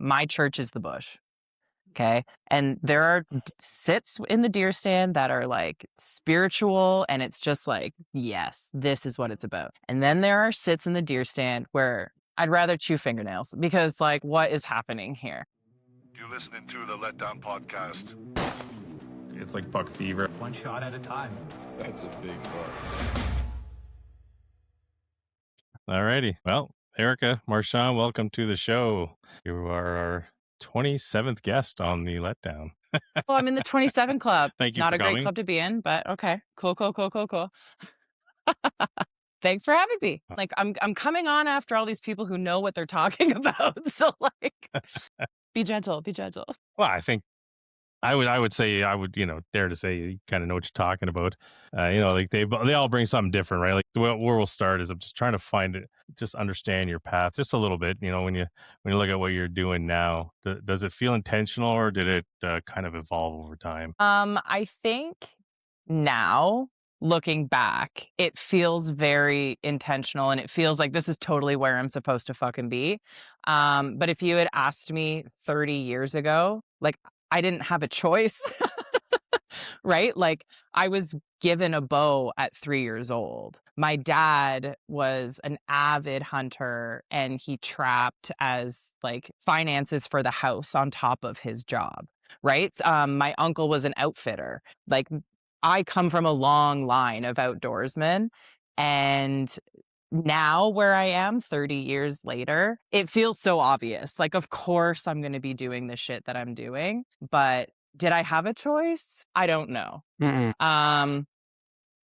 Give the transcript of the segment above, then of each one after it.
my church is the bush. Okay. And there are sits in the deer stand that are like spiritual. And it's just like, yes, this is what it's about. And then there are sits in the deer stand where I'd rather chew fingernails because, like, what is happening here? You're listening to the Letdown Podcast. It's like buck fever. One shot at a time. That's a big buck. Alrighty. Well, Erica, Marchand, welcome to the show. You are our 27th guest on the Letdown. Well, I'm in the 27 club. Thank you Not for a great coming. club to be in, but okay. Cool. Thanks for having me. Like, I'm coming on after all these people who know what they're talking about. So, like, be gentle. Well, I think I would say dare to say you kind of know what you're talking about. Like they all bring something different, right? Like where we'll start is I'm just trying to find it, just understand your path just a little bit. When you look at what you're doing now, does it feel intentional or did it kind of evolve over time? I think now, looking back, it feels very intentional and it feels like this is totally where I'm supposed to fucking be. But if you had asked me 30 years ago, like, I didn't have a choice, right? Like, I was given a bow at 3 years old. My dad was an avid hunter and he trapped as like finances for the house on top of his job, right? My uncle was an outfitter. Like, I come from a long line of outdoorsmen, and now where I am 30 years later, it feels so obvious. Like, of course I'm going to be doing the shit that I'm doing, but did I have a choice? I don't know.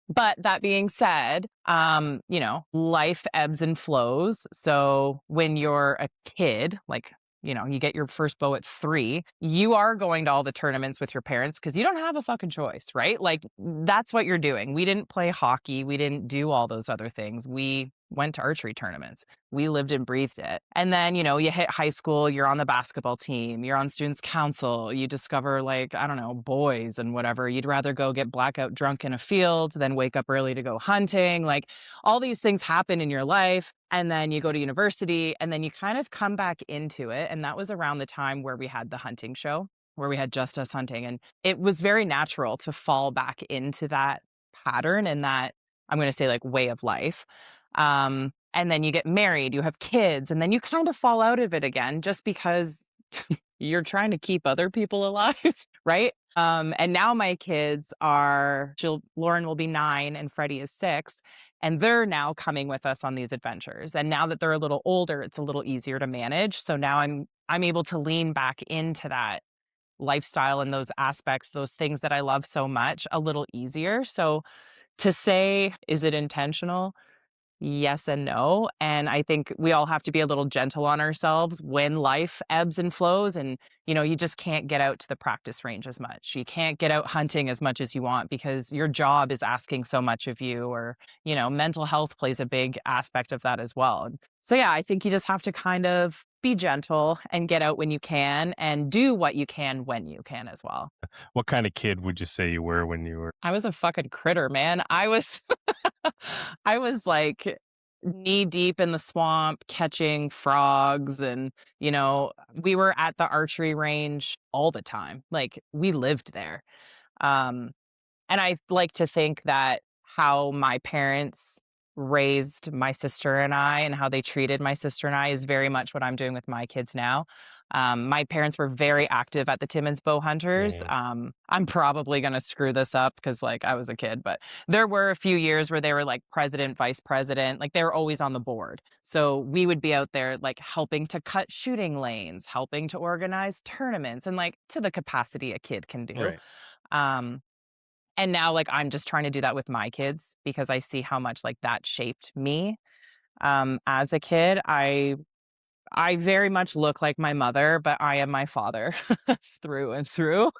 But that being said, life ebbs and flows. So when you're a kid, like, you get your first bow at 3, you are going to all the tournaments with your parents because you don't have a fucking choice, right? Like, that's what you're doing. We didn't play hockey. We didn't do all those other things. We went to archery tournaments. We lived and breathed it. And then, you hit high school, you're on the basketball team, you're on students council, you discover, like, I don't know, boys and whatever. You'd rather go get blackout drunk in a field than wake up early to go hunting. Like, all these things happen in your life. And then you go to university and then you kind of come back into it. And that was around the time where we had the hunting show, where we had just us hunting. And it was very natural to fall back into that pattern and that, I'm going to say, like, way of life. And then you get married, you have kids, and then you kind of fall out of it again just because you're trying to keep other people alive, right? And now my kids Lauren will be 9 and Freddie is 6, and they're now coming with us on these adventures. And now that they're a little older, it's a little easier to manage. So now I'm able to lean back into that lifestyle and those aspects, those things that I love so much, a little easier. So to say, is it intentional? Yes and no. And I think we all have to be a little gentle on ourselves when life ebbs and flows. And, you just can't get out to the practice range as much. You can't get out hunting as much as you want because your job is asking so much of you, or, mental health plays a big aspect of that as well. So, yeah, I think you just have to kind of be gentle and get out when you can and do what you can when you can as well. What kind of kid would you say you were when you were? I was a fucking critter, man. I was like knee deep in the swamp catching frogs, and we were at the archery range all the time. Like, we lived there. And I like to think that how my parents raised my sister and I and how they treated my sister and I is very much what I'm doing with my kids now. My parents were very active at the Timmins Bowhunters. I'm probably going to screw this up because, like, I was a kid, but there were a few years where they were like president, vice president, like they were always on the board. So we would be out there like helping to cut shooting lanes, helping to organize tournaments, and like to the capacity a kid can do. Right. And now, like, I'm just trying to do that with my kids because I see how much like that shaped me. As a kid, I very much look like my mother, but I am my father through and through.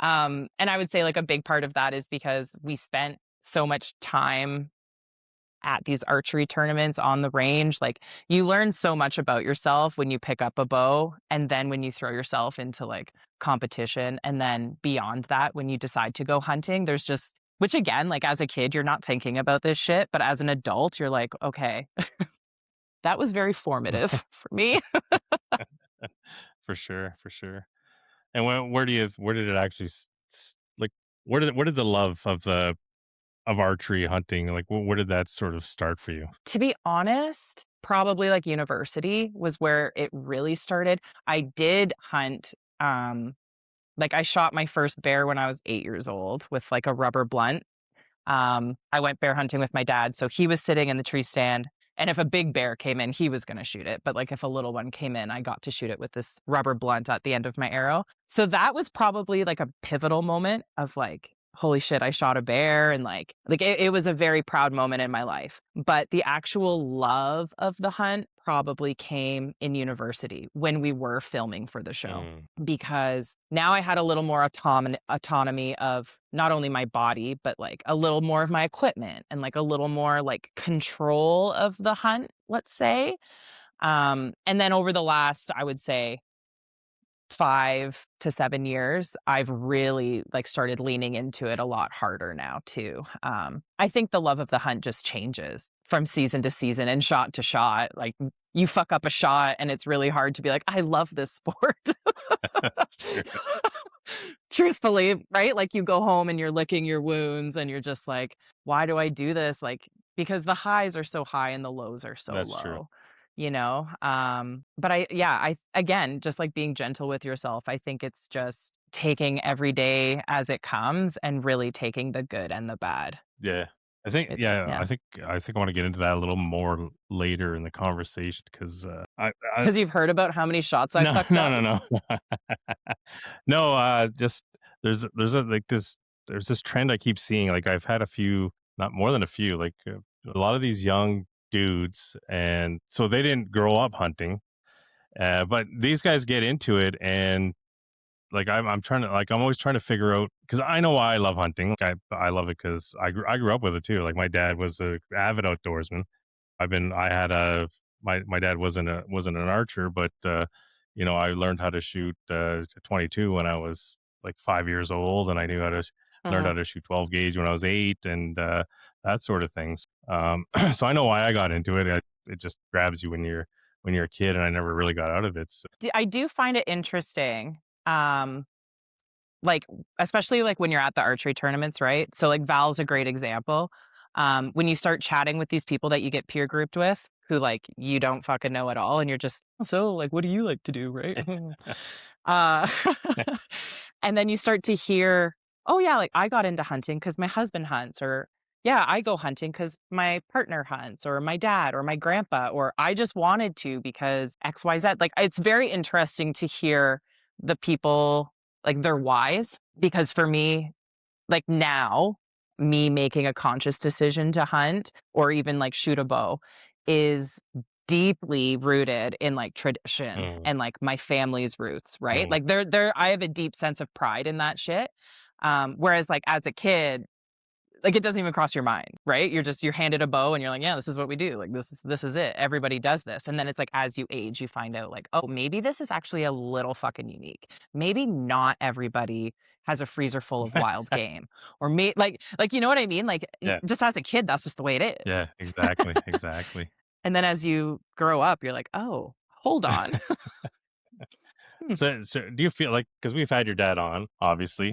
And I would say, like, a big part of that is because we spent so much time at these archery tournaments on the range. Like, you learn so much about yourself when you pick up a bow, and then when you throw yourself into like competition, and then beyond that, when you decide to go hunting, there's just, which again, like, as a kid, you're not thinking about this shit, but as an adult, you're like, okay, that was very formative for me. For sure, for sure. And where did it actually like where did the love of archery hunting, like where did that sort of start for you? To be honest, probably like university was where it really started. I did hunt, like I shot my first bear when I was 8 years old with like a rubber blunt. I went bear hunting with my dad, so he was sitting in the tree stand, and if a big bear came in, he was gonna shoot it, but, like, if a little one came in, I got to shoot it with this rubber blunt at the end of my arrow. So that was probably, like, a pivotal moment of, like, "Holy shit, I shot a bear," and, it was a very proud moment in my life. But the actual love of the hunt probably came in university when we were filming for the show, Mm, because now I had a little more autonomy of not only my body, but like a little more of my equipment and like a little more like control of the hunt, let's say. And then over the last, I would say, 5 to 7 years, I've really like started leaning into it a lot harder now too. I think the love of the hunt just changes from season to season and shot to shot. Like you fuck up a shot and it's really hard to be like, I love this sport. that's true. Truthfully, right? Like you go home and you're licking your wounds and you're just like, why do I do this? Like, because the highs are so high and the lows are so That's true. low, you know? But again, just like being gentle with yourself, I think it's just taking every day as it comes and really taking the good and the bad. Yeah. I think It's, yeah, yeah. I think I want to get into that a little more later in the conversation because I Because you've heard about how many shots I no fucked no up. no no no just there's a like this there's this trend I keep seeing. Like I've had a few, not more than a few, like a lot of these young dudes, and so they didn't grow up hunting, but these guys get into it, and like I'm trying to like I'm always trying to figure out because I know why I love hunting. Like, I love it because I grew up with it too. Like my dad was a avid outdoorsman. I had a my dad wasn't an archer, but I learned how to shoot 22 when I was like 5 years old, and I knew how to learned Mhm. how to shoot 12 gauge when I was 8, and that sort of things. So I know why I got into it. It just grabs you when you're a kid, and I never really got out of it. So, I do find it interesting. Um, like, especially like when you're at the archery tournaments, right? So like Val's a great example. When you start chatting with these people that you get peer grouped with who like you don't fucking know at all and you're just, so like what do you like to do, right? uh and then you start to hear, oh yeah, like I got into hunting because my husband hunts, or yeah, I go hunting because my partner hunts, or my dad or my grandpa, or I just wanted to because XYZ. Like it's very interesting to hear the people, like their whys, because for me, like now, me making a conscious decision to hunt or even like shoot a bow is deeply rooted in like tradition mm, and like my family's roots, right? mm. Like I have a deep sense of pride in that shit. Whereas like as a kid, like it doesn't even cross your mind, right? You're handed a bow and you're like, yeah, this is what we do. Like this is it. Everybody does this. And then it's like as you age, you find out like, oh, maybe this is actually a little fucking unique. Maybe not everybody has a freezer full of wild game. Or like you know what I mean? Like Yeah, just as a kid, that's just the way it yeah, is. exactly, exactly. And then as you grow up, you're like, oh, hold on. Hmm. So do you feel like, because we've had your dad on, obviously,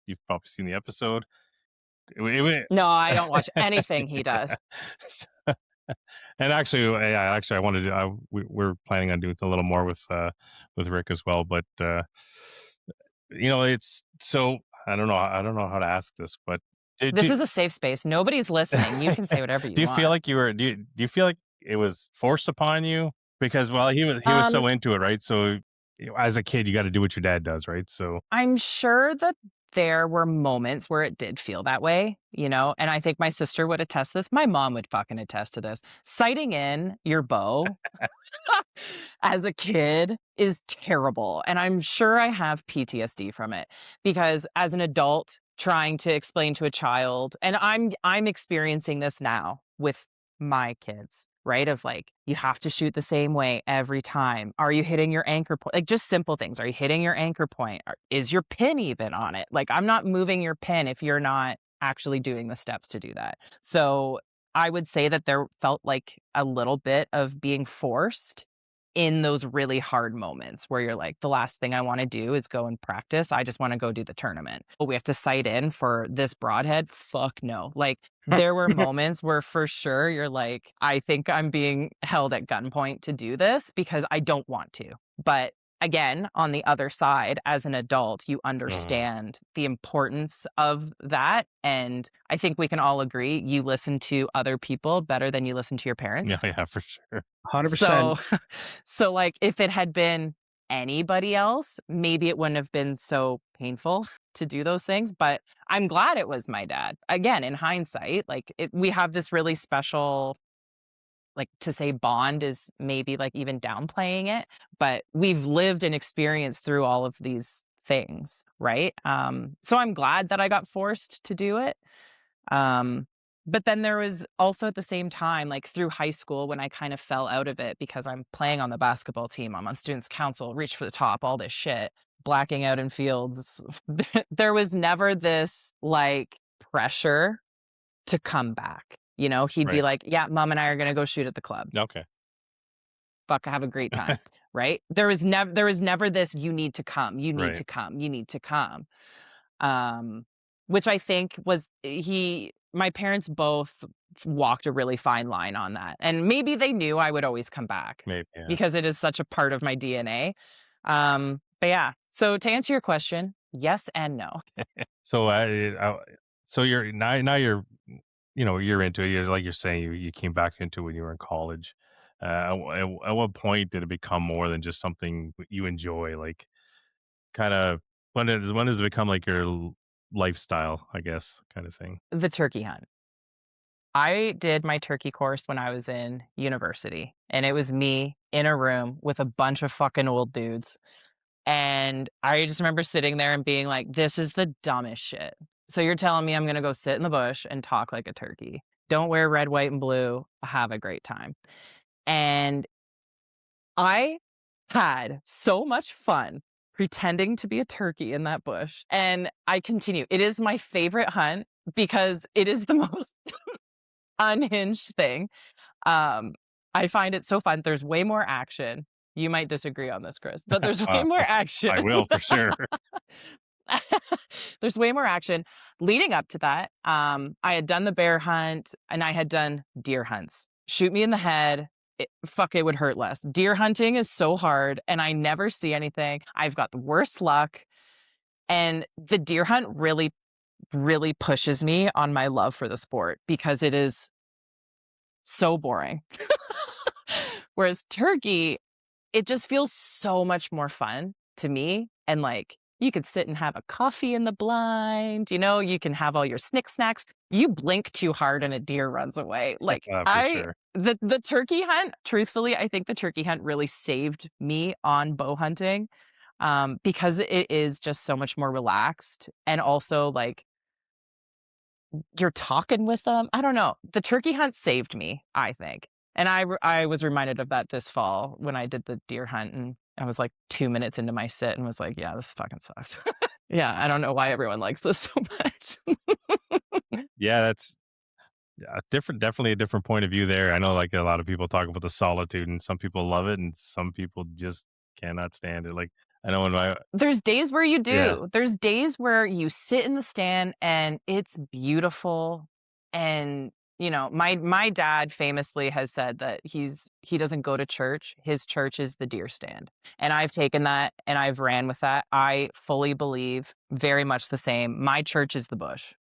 you've probably seen the episode. No, I don't watch anything he does. So- and actually, I wanted to. We're planning on doing a little more with Rick as well. But it's so I don't know how to ask this, but This is a safe space. Nobody's listening. You can say whatever you do you feel want. like do you feel like it was forced upon you? Because well, he was Um, so into it, right? So as a kid, you got to do what your dad does, right? So I'm sure that there were moments where it did feel that way, and I think my sister would attest this. My mom would fucking attest to this. Sighting in your bow as a kid is terrible. And I'm sure I have PTSD from it because as an adult trying to explain to a child, and I'm experiencing this now with my kids, right? Of like, you have to shoot the same way every time. Are you hitting your anchor point? Like just simple things. Are you hitting your anchor point? Is your pin even on it? Like I'm not moving your pin if you're not actually doing the steps to do that. So I would say that there felt like a little bit of being forced in those really hard moments where you're like, the last thing I want to do is go and practice. I just want to go do the tournament. But we have to sight in for this broadhead. Fuck no. Like there were moments where for sure you're like, I think I'm being held at gunpoint to do this because I don't want to. But again, on the other side, as an adult, you understand the importance of that. And I think we can all agree you listen to other people better than you listen to your parents. Yeah, for sure. 100%. So like if it had been anybody else, maybe it wouldn't have been so painful to do those things. But I'm glad it was my dad. Again, in hindsight, like we have this really special, like to say bond is maybe like even downplaying it, but we've lived and experienced through all of these things, right? So I'm glad that I got forced to do it. But then there was also at the same time, like through high school, when I kind of fell out of it because I'm playing on the basketball team, I'm on students council, reach for the top, all this shit, blacking out in fields. There was never this like pressure to come back. You know, he'd be Right. like, yeah, mom and I are going to go shoot at the club. Okay. Fuck, have a great time. Right. There was never this, you need to come, you need Right. to come, you need to come. Which I think was my parents both walked a really fine line on that. And maybe they knew I would always come back Maybe. Yeah. because it is such a part of my DNA. But yeah, so to answer your question, yes and no. So so you're now you're you're into it. You're like you're saying you came back into it when you were in college. At what point did it become more than just something you enjoy? Like, kind of when does it become like your lifestyle? I guess, kind of thing. The turkey hunt. I did my turkey course when I was in university, and it was me in a room with a bunch of fucking old dudes. And I just remember sitting there and being like, this is the dumbest shit. So you're telling me I'm going to go sit in the bush and talk like a turkey. Don't wear red, white, and blue. Have a great time. And I had so much fun pretending to be a turkey in that bush. And I continue. It is my favorite hunt because it is the most unhinged thing. I find it so fun. There's way more action. You might disagree on this, Chris, but there's way more action. I will for sure. There's way more action. Leading up to that, I had done the bear hunt and I had done deer hunts. Shoot me in the head. It would hurt less. Deer hunting is so hard and I never see anything. I've got the worst luck. And the deer hunt really, really pushes me on my love for the sport because it is so boring. Whereas turkey, it just feels so much more fun to me. And like, you could sit and have a coffee in the blind, you can have all your snacks. You blink too hard and a deer runs away. Like For sure. the turkey hunt, truthfully, I think the turkey hunt really saved me on bow hunting. Because it is just so much more relaxed. And also like you're talking with them. I don't know. The turkey hunt saved me, I think. And I was reminded of that this fall when I did the deer hunt and I was like 2 minutes into my sit and was like, yeah, this fucking sucks. Yeah, I don't know why everyone likes this so much. Yeah, that's definitely a different point of view there. I know like a lot of people talk about the solitude and some people love it and some people just cannot stand it. Like I know when There's days where you do. Yeah. There's days where you sit in the stand and it's beautiful. And my dad famously has said that he doesn't go to church. His church is the deer stand. And I've taken that and I've ran with that. I fully believe very much the same. My church is the bush.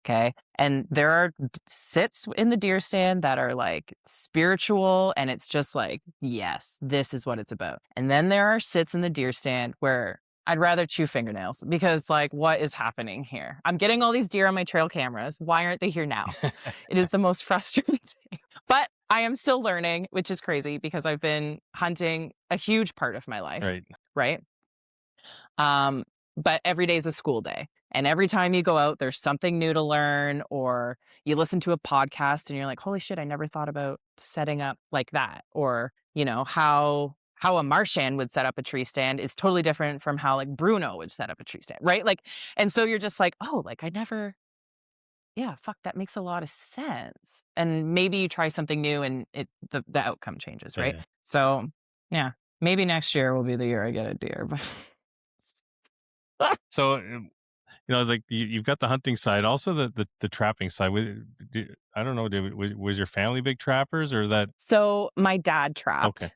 Okay. And there are sits in the deer stand that are like spiritual. And it's just like, yes, this is what it's about. And then there are sits in the deer stand where I'd rather chew fingernails because like, what is happening here? I'm getting all these deer on my trail cameras. Why aren't they here now? It is the most frustrating thing. But I am still learning, which is crazy because I've been hunting a huge part of my life. Right. But every day is a school day. And every time you go out, there's something new to learn, or you listen to a podcast and you're like, holy shit, I never thought about setting up like that. Or, how a Marchand would set up a tree stand is totally different from how like Bruno would set up a tree stand. Right. Like, and so you're just like, oh, like yeah, fuck, that makes a lot of sense. And maybe you try something new and the outcome changes. Right. Yeah. So Yeah. Maybe next year will be the year I get a deer. But So, like you've got the hunting side, also the trapping side. I don't know, was your family big trappers or that? so my dad Okay. trapped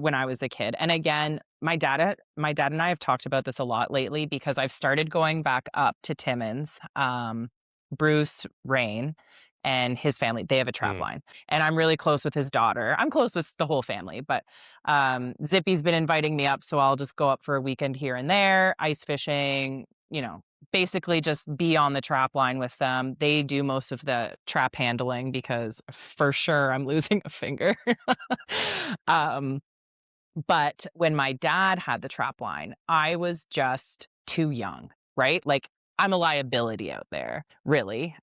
when I was a kid. And again, my dad and I have talked about this a lot lately because I've started going back up to Timmins. Bruce Rain and his family, they have a trap Mm. line. And I'm really close with his daughter. I'm close with the whole family, but Zippy's been inviting me up, so I'll just go up for a weekend here and there, ice fishing, basically just be on the trap line with them. They do most of the trap handling because for sure I'm losing a finger. um, but when my dad had the trap line, I was just too young, right? Like I'm a liability out there, really.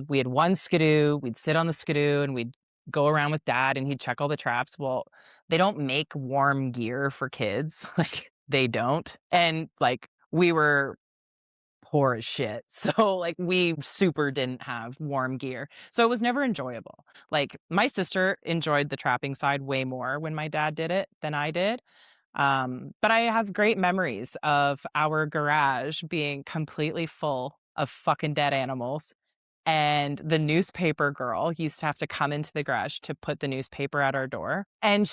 We had one skidoo, we'd sit on the skidoo and we'd go around with dad and he'd check all the traps. Well, they don't make warm gear for kids. Like they don't. And like we were poor as shit. So like we super didn't have warm gear. So it was never enjoyable. Like my sister enjoyed the trapping side way more when my dad did it than I did. But I have great memories of our garage being completely full of fucking dead animals. And the newspaper girl used to have to come into the garage to put the newspaper at our door. And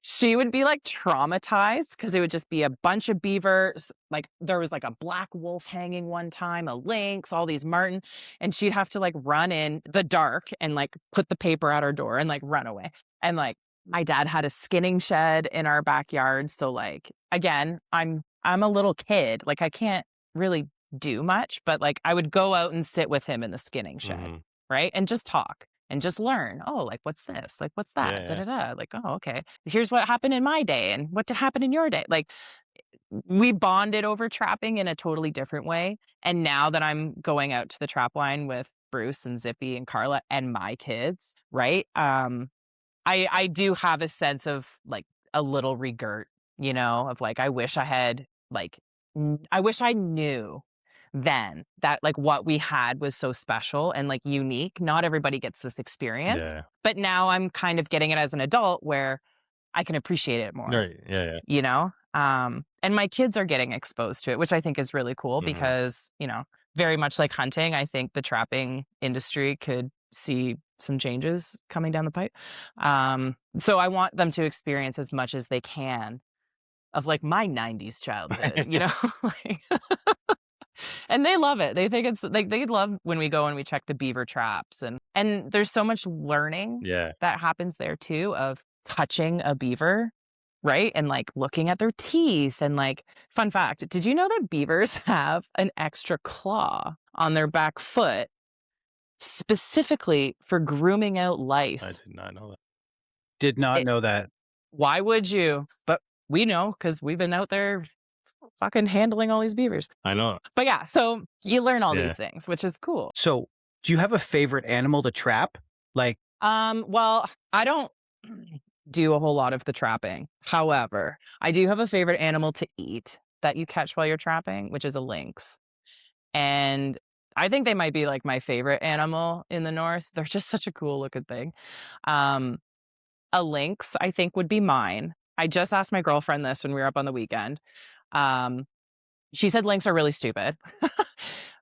she would be like traumatized because it would just be a bunch of beavers. Like there was like a black wolf hanging one time, a lynx, all these marten, and she'd have to like run in the dark and like put the paper at our door and like run away. And like my dad had a skinning shed in our backyard, so like again, I'm a little kid, like I can't really do much, but like I would go out and sit with him in the skinning shed, Mm-hmm. right? And just talk and just learn. Oh, like what's this? Like what's Yeah, that? Da yeah. da da. Like, oh, okay. Here's what happened in my day and what did happen in your day. Like we bonded over trapping in a totally different way. And now that I'm going out to the trap line with Bruce and Zippy and Carla and my kids, right? I do have a sense of like a little regret, of like I wish I had like I wish I knew then that like what we had was so special and like unique. Not everybody gets this experience. Yeah. But now I'm kind of getting it as an adult where I can appreciate it more, Right. Yeah, yeah. you know? And my kids are getting exposed to it, which I think is really cool Mm-hmm. because, very much like hunting, I think the trapping industry could see some changes coming down the pipe. So I want them to experience as much as they can of like my 90s childhood, like, and they love it. They think it's like they love when we go and we check the beaver traps and there's so much learning Yeah. that happens there too of touching a beaver, right? And like looking at their teeth and like fun fact, did you know that beavers have an extra claw on their back foot specifically for grooming out I lice? did not know that. Did not It- know that. Why would you? But we know because we've been out there fucking handling all these beavers. I know. But yeah, so you learn all Yeah. these things, which is cool. So, do you have a favorite animal to trap? Like, Well, I don't do a whole lot of the trapping. However, I do have a favorite animal to eat that you catch while you're trapping, which is a lynx. And I think they might be like my favorite animal in the north. They're just such a cool looking thing. Um, a lynx, I think, would be mine. I just asked my girlfriend this when we were up on the weekend. Um, she said lynx are really stupid.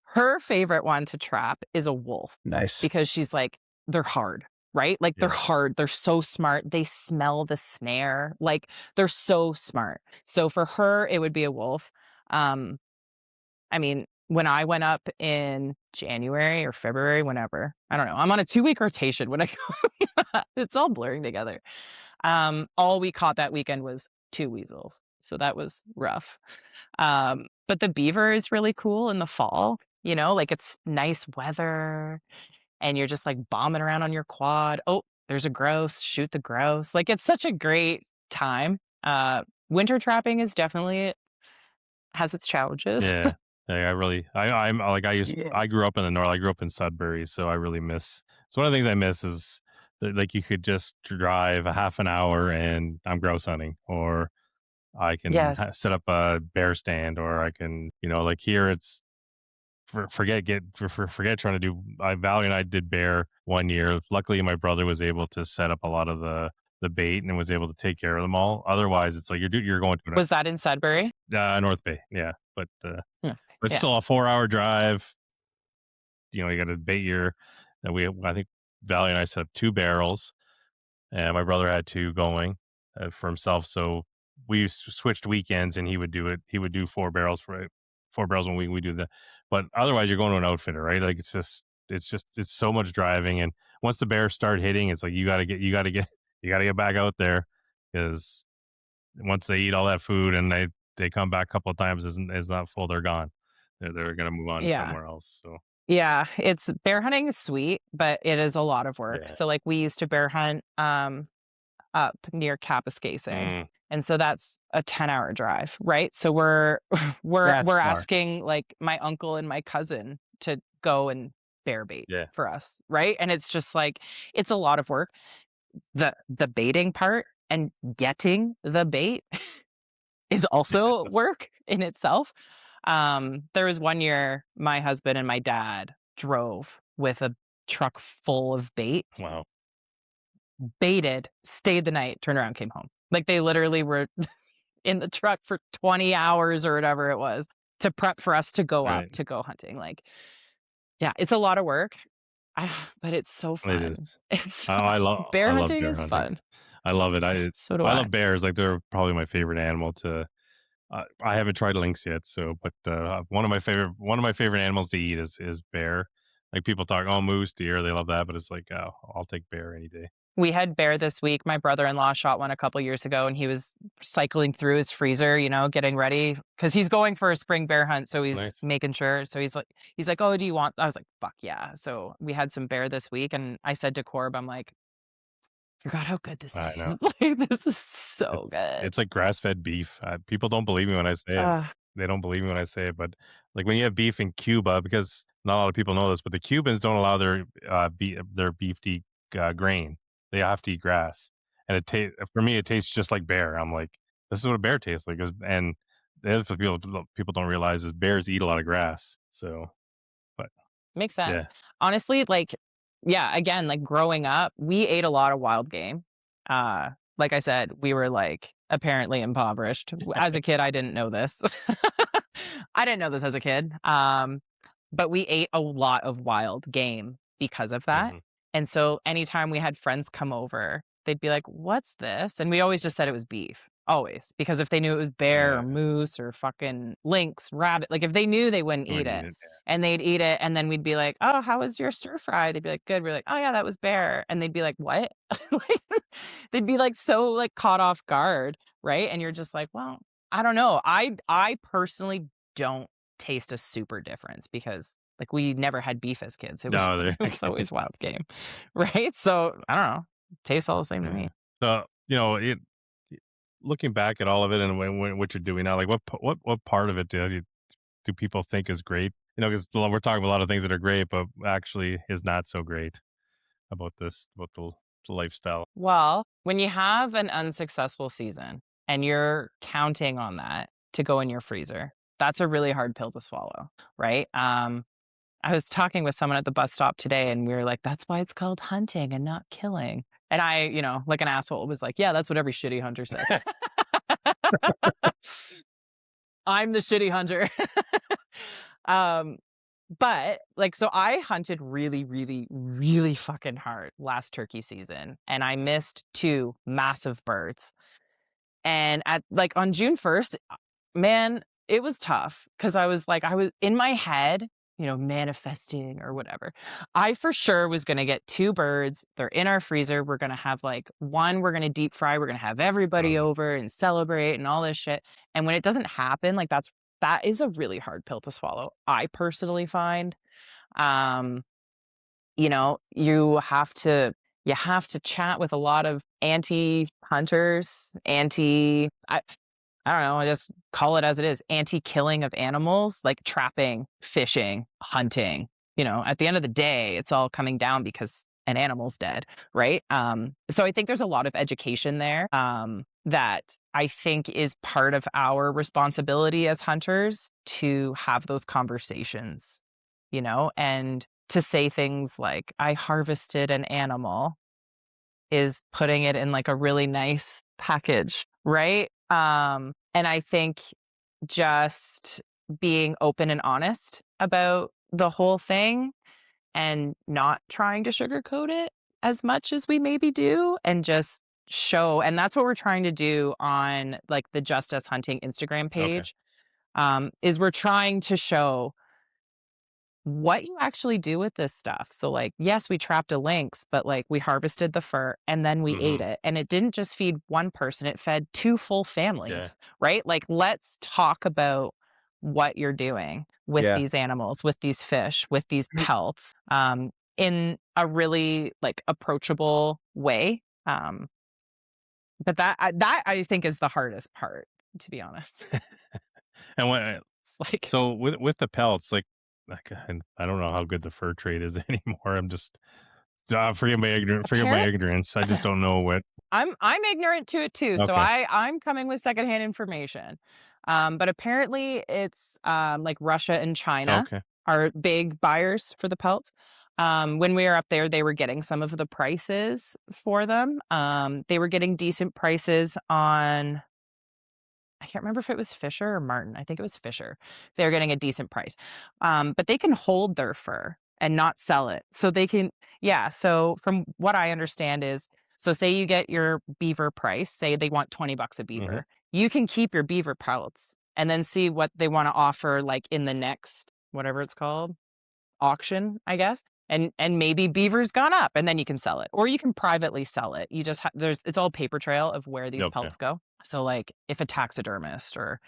Her favorite one to trap is a wolf nice. because she's like, they're hard, right? Like they're Yeah. hard. They're so smart. They smell the snare. Like they're so smart. So for her, it would be a wolf. I mean, when I went up in January or February, whenever, I don't know, I'm on a 2-week rotation when I go, it's all blurring together. All we caught that weekend was 2 weasels. So that was rough. But the beaver is really cool in the fall, like it's nice weather and you're just like bombing around on your quad. Oh, there's a grouse, shoot the grouse. Like it's such a great time. Winter trapping is definitely has its challenges. Yeah. I'm like, Yeah. I grew up in the north. I grew up in Sudbury, so I really miss. It's one of the things I miss is that, like, you could just drive a half an hour and I'm grouse hunting, or I can Yes. set up a bear stand, or I can, like here it's forget trying to do. Valerie and I did bear one year. Luckily, my brother was able to set up a lot of the the bait and was able to take care of them all. Otherwise, it's like you're going to Was that in Sudbury? North Bay, yeah, but Yeah. it's Yeah. still a 4-hour drive. You know, you got to bait your. I think Valley and I set up 2 barrels, and my brother had 2 going for himself. So we switched weekends, and he would do it. He would do 4 barrels for 4 barrels one week. We do the, but otherwise you're going to an outfitter, right? Like it's so much driving, and once the bears start hitting, it's like you got to get back out there, because once they eat all that food and they come back a couple of times, is not full, they're gone. They're gonna move on to Yeah. somewhere else. So Yeah, it's bear hunting is sweet, but it is a lot of work. Yeah. So like we used to bear hunt up near Kapuskasing. Mm, And so that's a 10-hour drive, right? So we're That's far. asking like my uncle and my cousin to go and bear bait Yeah. for us, right? And it's just like it's a lot of work. The baiting part and getting the bait is also Yes. work in itself. There was one year my husband and my dad drove with a truck full of bait, Wow. baited, stayed the night, turned around, came home. Like they literally were in the truck for 20 hours or whatever it was to prep for us to go up Right. to go hunting. Like, yeah, it's a lot of work, but it's so It fun. is. It's I love bear I love hunting bear is hunting. fun. I love it. So do I I. love bears. Like they're probably my favorite animal to. I haven't tried lynx yet, so but one of my favorite animals to eat is bear. Like people talk, oh, moose, deer, they love that, but it's like, oh, I'll take bear any day. We had bear this week. My brother-in-law shot one a couple years ago, and he was cycling through his freezer, getting ready because he's going for a spring bear hunt. So he's Nice. making sure. So he's like, oh, do you want? I was like, fuck yeah. So we had some bear this week, and I said to Corb, I'm like, forgot how good this I know. tastes. Like this is so good. It's like grass-fed beef. People don't believe me when I say it. Uh, They don't believe me when I say it, but like when you have beef in Cuba, because not a lot of people know this, but the Cubans don't allow their beef to eat grain. They have to eat grass, and for me it tastes just like bear. I'm like, this is what a bear tastes like. And the other people don't realize is bears eat a lot of grass. So, but Makes sense. yeah, Honestly, like, yeah, again, like growing up, we ate a lot of wild game. Like I said, we were like apparently impoverished. As a kid, I didn't know this. I didn't know this as a kid. But we ate a lot of wild game because of that. Mhm. And so anytime we had friends come over, they'd be like, "What's this?" And we always just said it was beef. Always. Because if they knew it was bear or moose or fucking lynx, rabbit, like if they knew, they wouldn't eat Wouldn't it. eat And they'd eat it, and then we'd be like, "Oh, how was your stir fry?" They'd be like, "Good." We're like, "Oh yeah, that was bear." And they'd be like, "What?" Like, they'd be like so like caught off guard, right? And you're just like, "Well, I don't know." I personally don't taste a super difference because like we never had beef as kids. It was No, it was always wild game, right? So I don't know. Tastes all the same to me. So looking back at all of it and what you're doing now, like what part of it do people think is great? Because we're talking about a lot of things that are great, but actually is not so great about the lifestyle. Well, when you have an unsuccessful season and you're counting on that to go in your freezer, that's a really hard pill to swallow, right? I was talking with someone at the bus stop today and we were like, that's why it's called hunting and not killing. And I, like an asshole was like, yeah, that's what every shitty hunter says. I'm the shitty hunter. But like, so I hunted really, really, really fucking hard last turkey season and I missed 2 massive birds. And at like on June 1st, man, it was tough because I was in my head, manifesting or whatever. I for sure was going to get 2 birds. They're in our freezer. We're going to have like one we're going to deep fry. We're going to have everybody over and celebrate and all this shit. And when it doesn't happen, like that is a really hard pill to swallow. I personally find, you have to chat with a lot of anti-hunters, I don't know, I just call it as it is, anti-killing of animals, like trapping, fishing, hunting. At the end of the day, it's all coming down because an animal's dead, right? So I think there's a lot of education there that I think is part of our responsibility as hunters to have those conversations, and to say things like, I harvested an animal is putting it in like a really nice package, right? And I think just being open and honest about the whole thing and not trying to sugarcoat it as much as we maybe do, and just show. And that's what we're trying to do on like the Just Us Hunting Instagram page. Is we're trying to show what you actually do with this stuff. So like, yes, we trapped a lynx, but like we harvested the fur and then we ate it. And it didn't just feed one person, it fed 2 full families, right? Like, let's talk about what you're doing with these animals, with these fish, with these pelts, in a really like approachable way. But that I think is the hardest part, to be honest. And when It's like, so with the pelts, like I don't know how good the fur trade is anymore. I'm just forgive my ignorance. I just don't know what. I'm ignorant to it too, so Okay. I'm coming with secondhand information. But apparently it's like Russia and China Okay. are big buyers for the pelts. When we were up there, they were getting some of the prices for them. They were getting decent prices on, I can't remember if it was Fisher or Martin. I think it was Fisher. They're getting a decent price. But they can hold their fur and not sell it. So they can, yeah. So from what I understand is, so say you get your beaver price, say they want $20 a beaver. You can keep your beaver pelts and then see what they want to offer like in the next, whatever it's called, auction, I guess. And maybe beaver's gone up and then you can sell it, or you can privately sell it. You just it's all paper trail of where these pelts go. So like if a taxidermist or,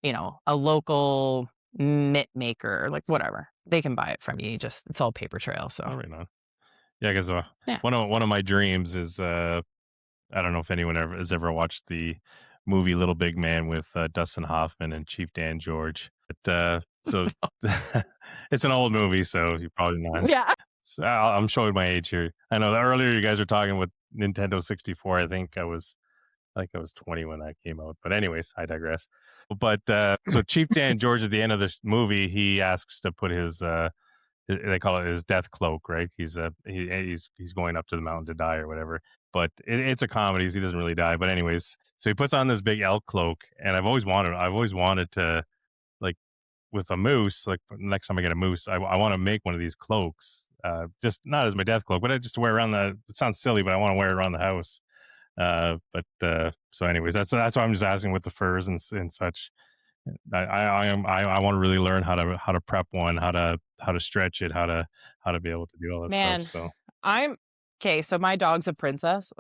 you know, a local mitt maker, like whatever, they can buy it from you. Just, it's all paper trail. So Right on. Yeah, because Yeah. one of my dreams is I don't know if anyone has ever watched the movie Little Big Man with Dustin Hoffman and Chief Dan George. But so it's an old movie, so you probably not. yeah. So I'm showing my age here. I know that earlier you guys were talking with Nintendo 64. I think I was 20 when that came out. But anyways, I digress. But so Chief Dan George at the end of this movie, he asks to put his they call it his death cloak, right? He's going up to the mountain to die or whatever. But it's a comedy. So he doesn't really die. But anyways, so he puts on this big elk cloak, and I've always wanted to, like, with a moose, like next time I get a moose, I want to make one of these cloaks. Just not as my death cloak, but just to wear around it sounds silly, but I want to wear it around the house. But so anyways, that's why I'm just asking with the furs and such. I want to really learn how to prep one, how to stretch it, how to be able to do all that Man, stuff. So I'm okay. So my dog's a princess.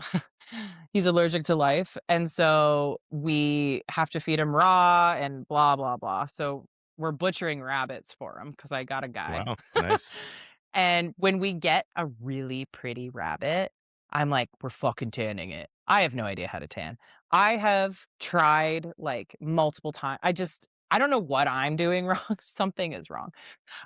He's allergic to life. And so we have to feed him raw and blah, blah, blah. So we're butchering rabbits for him because I got a guy. wow, nice. And when we get a really pretty rabbit, I'm like, we're fucking tanning it. I have no idea how to tan. I have tried like multiple times. I don't know what I'm doing wrong. Something is wrong.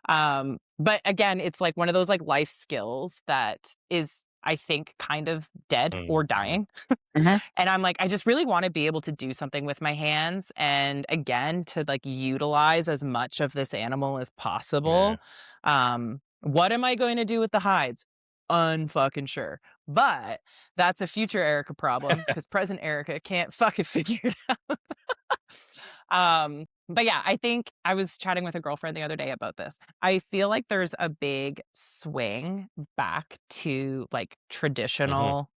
But again, it's like one of those like life skills that is, I think, kind of dead or dying. And I'm like, I just really want to be able to do something with my hands. And again, to like utilize as much of this animal as possible. What am I going to do with the hides? Unfucking sure. But that's a future Erica problem because present Erica can't fucking figure it out. But yeah, I think I was chatting with a girlfriend the other day about this. I feel like there's a big swing back to like traditional,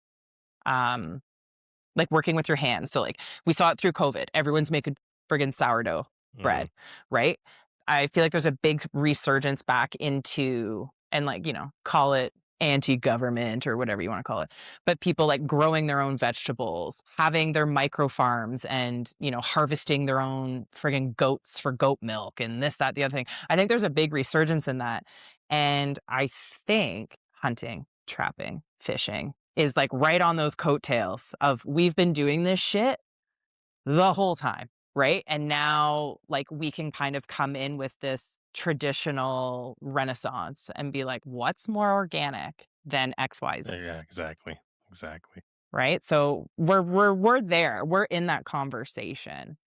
like working with your hands. So like we saw it through COVID. Everyone's making friggin' sourdough bread, right? I feel like there's a big resurgence back into, and like, you know, call it anti-government or whatever you want to call it, but people like growing their own vegetables, having their micro farms, and, you know, harvesting their own friggin' goats for goat milk and this, that, the other thing. I think there's a big resurgence in that. And I think hunting, trapping, fishing is like right on those coattails of, we've been doing this shit the whole time, right? And now like we can kind of come in with this traditional renaissance and be like, what's more organic than XYZ? Yeah, exactly. Right? So we're there. We're in that conversation.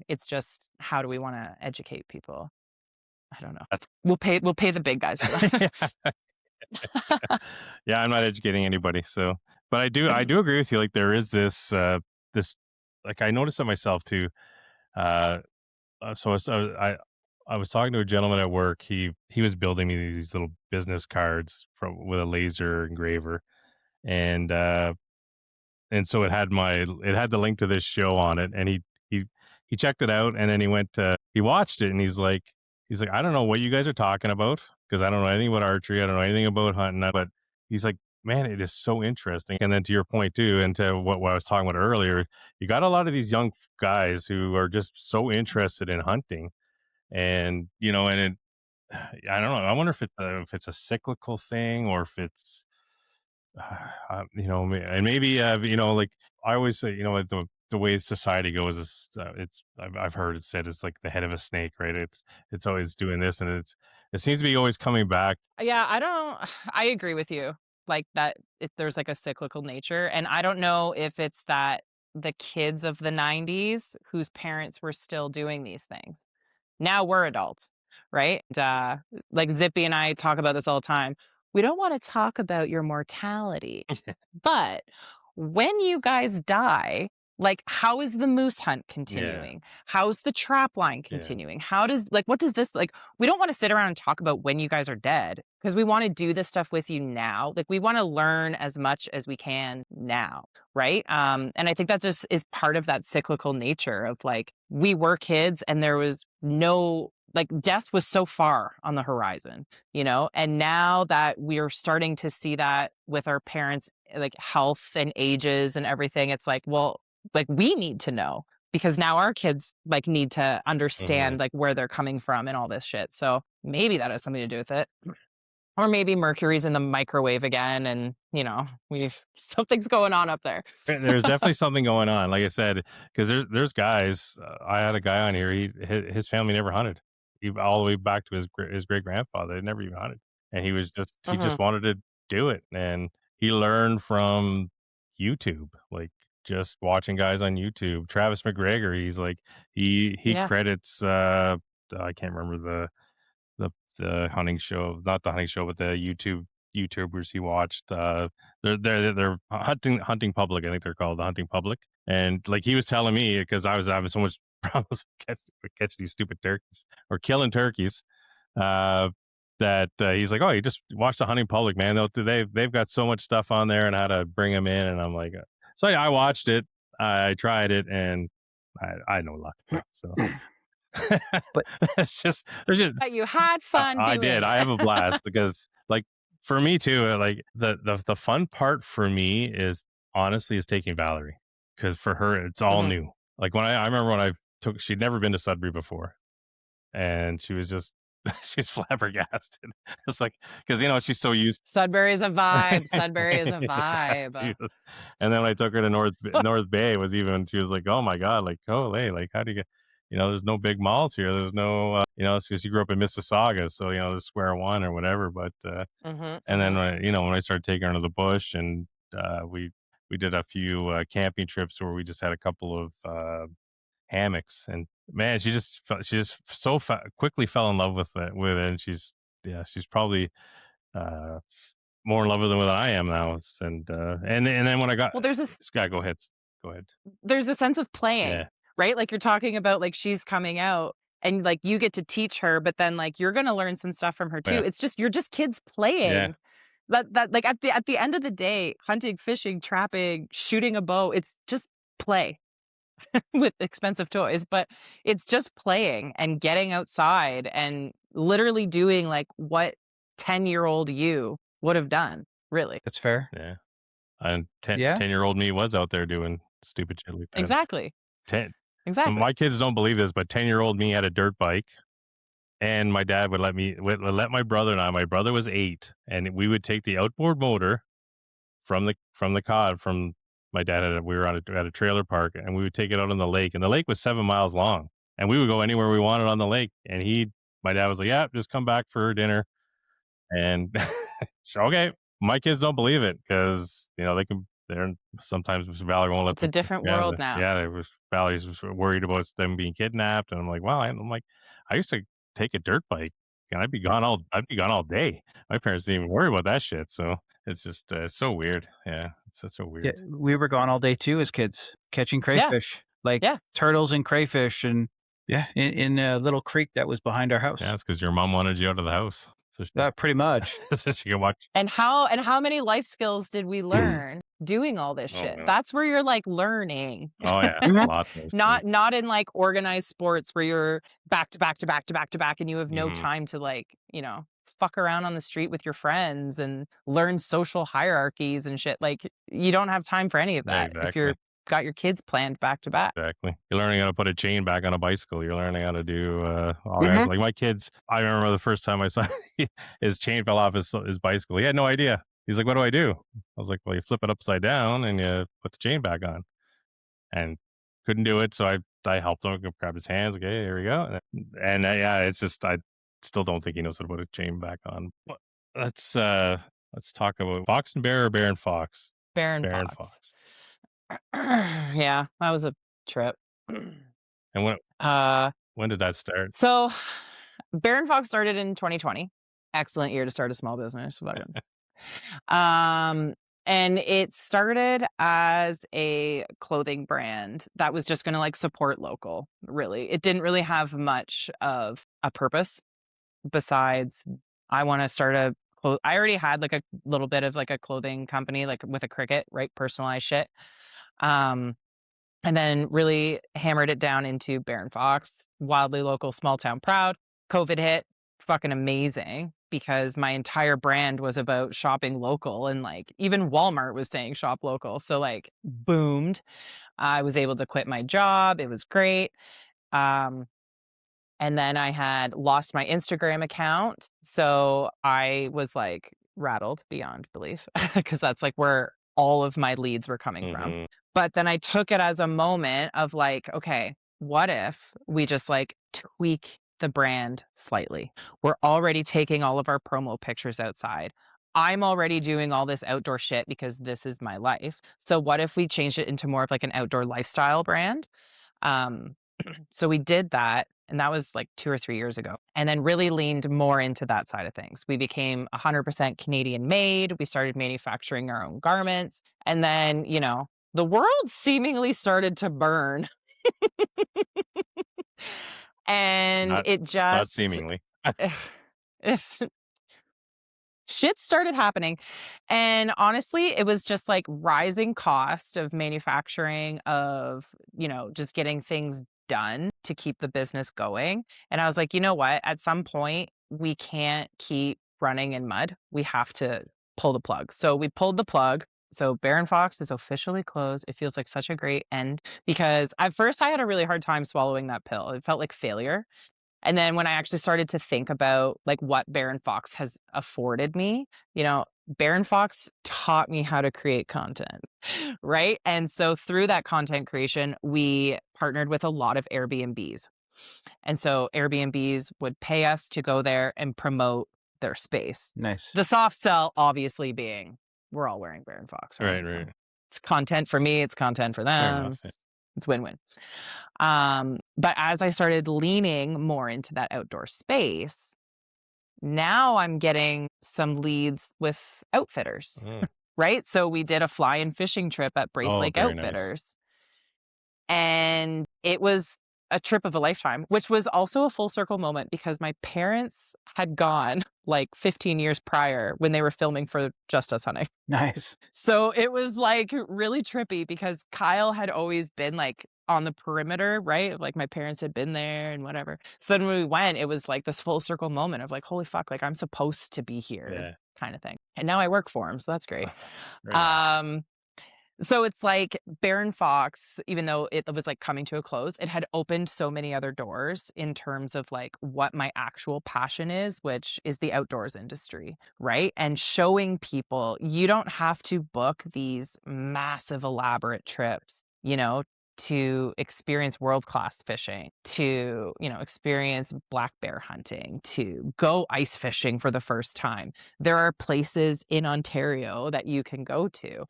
It's just, how do we want to educate people? I don't know. We'll pay the big guys for that. Yeah, I'm not educating anybody, so But I do agree with you. Like there is this, like I noticed it myself too. Uh, I was talking to a gentleman at work. He was building me these little business cards with a laser engraver, and so it had the link to this show on it, and he he checked it out, and then he watched it, and he's like, I don't know what you guys are talking about, because I don't know anything about archery, I don't know anything about hunting, but he's like, man, it is so interesting. And then to your point too, and to what I was talking about earlier, you got a lot of these young guys who are just so interested in hunting, and and I don't know. I wonder if it's a cyclical thing, or if it's and maybe like I always say, like the way society goes is I've heard it said it's like the head of a snake, right? It's always doing this, and it seems to be always coming back. Yeah, I agree with you. Like that there's like a cyclical nature, and I don't know if it's that the kids of the 90s whose parents were still doing these things. Now we're adults, right? And, like Zippy and I talk about this all the time. We don't want to talk about your mortality, but when you guys die, like how is the moose hunt Yeah, continuing? How's the trap line yeah. continuing? How does like what does this like we don't want to sit around and talk about when you guys are dead because we want to do this stuff with you now. Like we want to learn as much as we can now, right? And I think that just is part of that cyclical nature of like we were kids and there was no like death was so far on the horizon, and now that we're starting to see that with our parents like health and ages and everything, it's like, well, like we need to know because now our kids like need to understand like where they're coming from and all this shit. So maybe that has something to do with it. Or maybe Mercury's in the microwave again and, we something's going on up there. There's definitely something going on. Like I said, because there's guys. I had a guy on here. His family never hunted. All the way back to his great grandfather. They never even hunted, and he just wanted to do it, and he learned from YouTube, like just watching guys on YouTube. Travis McGregor. He's like he Yeah. credits. I can't remember the hunting show, not the hunting show, but the YouTubers he watched. They're hunting public. I think they're called the hunting public. And like he was telling me, because I was having so much problems with catching these stupid turkeys or killing turkeys, that he's like, oh, you just watch the hunting public, man. They've got so much stuff on there and how to bring them in. And I'm like, so yeah, I watched it, I tried it, and I had no luck. So. But It's just there's just But you had fun I doing did. it. I have a blast because like for me too, like the fun part for me is honestly is taking Valerie, because for her it's all Mhm. new. Like I remember when she'd never been to Sudbury before, and she was just she's flabbergasted. It's like because she's so used. Sudbury's a vibe. Sudbury is a Yeah, vibe. and then I took her to North Bay. It was even she was like, oh my god, like holy, like how do you get? There's no big malls here. There's no, it's because you grew up in Mississauga, so there's Square One or whatever. But and then when I started taking her to the bush, and we did a few camping trips where we just had a couple of hammocks, and man, she just so quickly fell in love with it, and she's probably more in love with it than I am now. And then when I got Well, there's this Scott, go ahead. there's a sense of playing, Yeah, right? Like you're talking about like she's coming out and like you get to teach her, but then like you're gonna learn some stuff from her too. yeah, It's just you're just kids yeah, playing. That like at the end of the day, hunting, fishing, trapping, shooting a bow, it's just play with expensive toys, but it's just playing and getting outside and literally doing like what 10-year-old you would have done, really. that's fair. yeah. And 10 Yeah. 10-year-old me was out there doing stupid shit like that. Exactly. 10 Exactly. My kids don't believe this, but 10-year-old me had a dirt bike, and my dad would let my brother and I. My brother was 8, and we would take the outboard motor from the cod from my dad we were at a trailer park, and we would take it out on the lake, and the lake was 7 miles long, and we would go anywhere we wanted on the lake. And my dad was like, yeah, just come back for dinner. And okay, my kids don't believe it because they're sometimes Valerie won't let It's a them. different world now. Yeah, Valerie's was worried about them being kidnapped, and I'm like, wow. I'm like, I used to take a dirt bike, and I'd be gone all day. My parents didn't even worry about that shit. So it's just it's so weird. Yeah, That's so Yeah, weird. we were gone all day too as kids, catching crayfish, like Yeah. turtles and crayfish, and in a little creek that was behind our house. Yeah, it's because your mom wanted you out of the house. So she, Pretty much. so she could watch. And how many life skills did we learn doing all this Oh, shit? yeah. That's where you're like learning. Oh, yeah. Mhm. Lots of those Not in like organized sports where you're back to back to back to back to back and you have no Mhm. time to like, fuck around on the street with your friends and learn social hierarchies and shit. Like you don't have time for any of Yeah, that if you're got your kids planned back to back. Exactly. You're learning how to put a chain back on a bicycle. You're learning how to do all that. Like my kids, I remember the first time I saw his chain fell off his bicycle. He had no idea. He's like, "What do I do?" I was like, "Well, you flip it upside down and you put the chain back on." And couldn't do it, so I helped him. Grabbed his hands. Okay, here we go. And yeah, it's just I still don't think he knows how to put a chain back on. But let's talk about fox and bear or bear and fox. Bear and Bear and fox. fox. Yeah, that was a trip. And when did that start? So Bear and Fox started in 2020. Excellent year to start a small business. And it started as a clothing brand that was just going to like support local, really. It didn't really have much of a purpose besides I want to start I already had like a little bit of like a clothing company, like with a Cricut, right? Personalized shit. And then really hammered it down into Bear and Fox, wildly local, small town proud. COVID hit, fucking amazing, because my entire brand was about shopping local, and like even Walmart was saying shop local. So like boomed. I was able to quit my job. It was great. And then I had lost my Instagram account. So I was like rattled beyond belief because that's like where all of my leads were coming from. Mhm. But then I took it as a moment of like, okay, what if we just like tweak the brand slightly? We're already taking all of our promo pictures outside. I'm already doing all this outdoor shit because this is my life. So what if we changed it into more of like an outdoor lifestyle brand? So we did that, and that was like 2 or 3 years ago, and then really leaned more into that side of things. We became 100% Canadian made. We started manufacturing our own garments, and then, the world seemingly started to burn. And Not it just seemingly. it's shit started happening. And honestly, it was just like rising cost of manufacturing, of, just getting things done to keep the business going. And I was like, you know what? At some point, we can't keep running in mud. We have to pull the plug. So we pulled the plug. So Bear and Fox is officially closed. It feels like such a great end, because at first I had a really hard time swallowing that pill. It felt like failure. And then when I actually started to think about like what Bear and Fox has afforded me, Bear and Fox taught me how to create content, right? And so through that content creation, we partnered with a lot of Airbnbs. And so Airbnbs would pay us to go there and promote their space. Nice. The soft sell obviously being we're all wearing Bear and Fox, right? Right, So right. it's content for me, it's content for Fair them. enough. Yeah. It's win-win. But as I started leaning more into that outdoor space, now I'm getting some leads with outfitters, Mm. right? So we did a fly and fishing trip at Brace Oh, Lake very nice. Outfitters. And it was a trip of a lifetime, which was also a full circle moment because my parents had gone like 15 years prior when they were filming for Just Us Hunting. Nice. So it was like really trippy because Kyle had always been like on the perimeter, right? Like my parents had been there and whatever. So then when we went, it was like this full circle moment of like, holy fuck, like I'm supposed to be here, Yeah. kind of thing. And now I work for him, so that's great. Very nice. So it's like Bear and Fox, even though it was like coming to a close, it had opened so many other doors in terms of like what my actual passion is, which is the outdoors industry, right? And showing people you don't have to book these massive elaborate trips, to experience world-class fishing, to, experience black bear hunting, to go ice fishing for the first time. There are places in Ontario that you can go to.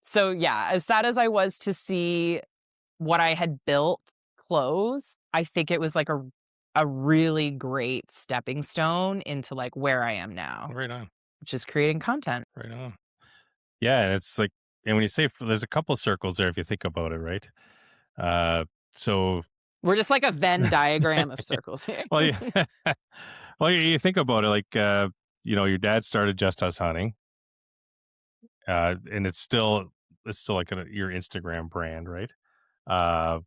So yeah, as sad as I was to see what I had built close, I think it was like a really great stepping stone into like where I am now, Right on. which is creating content. Right on. Yeah, and it's like, and when you say there's a couple of circles there, if you think about it, right? So, We're just like a Venn diagram of circles here. well, yeah, well, you think about it, like, your dad started Just Us Hunting, and it's still like your Instagram brand, right? And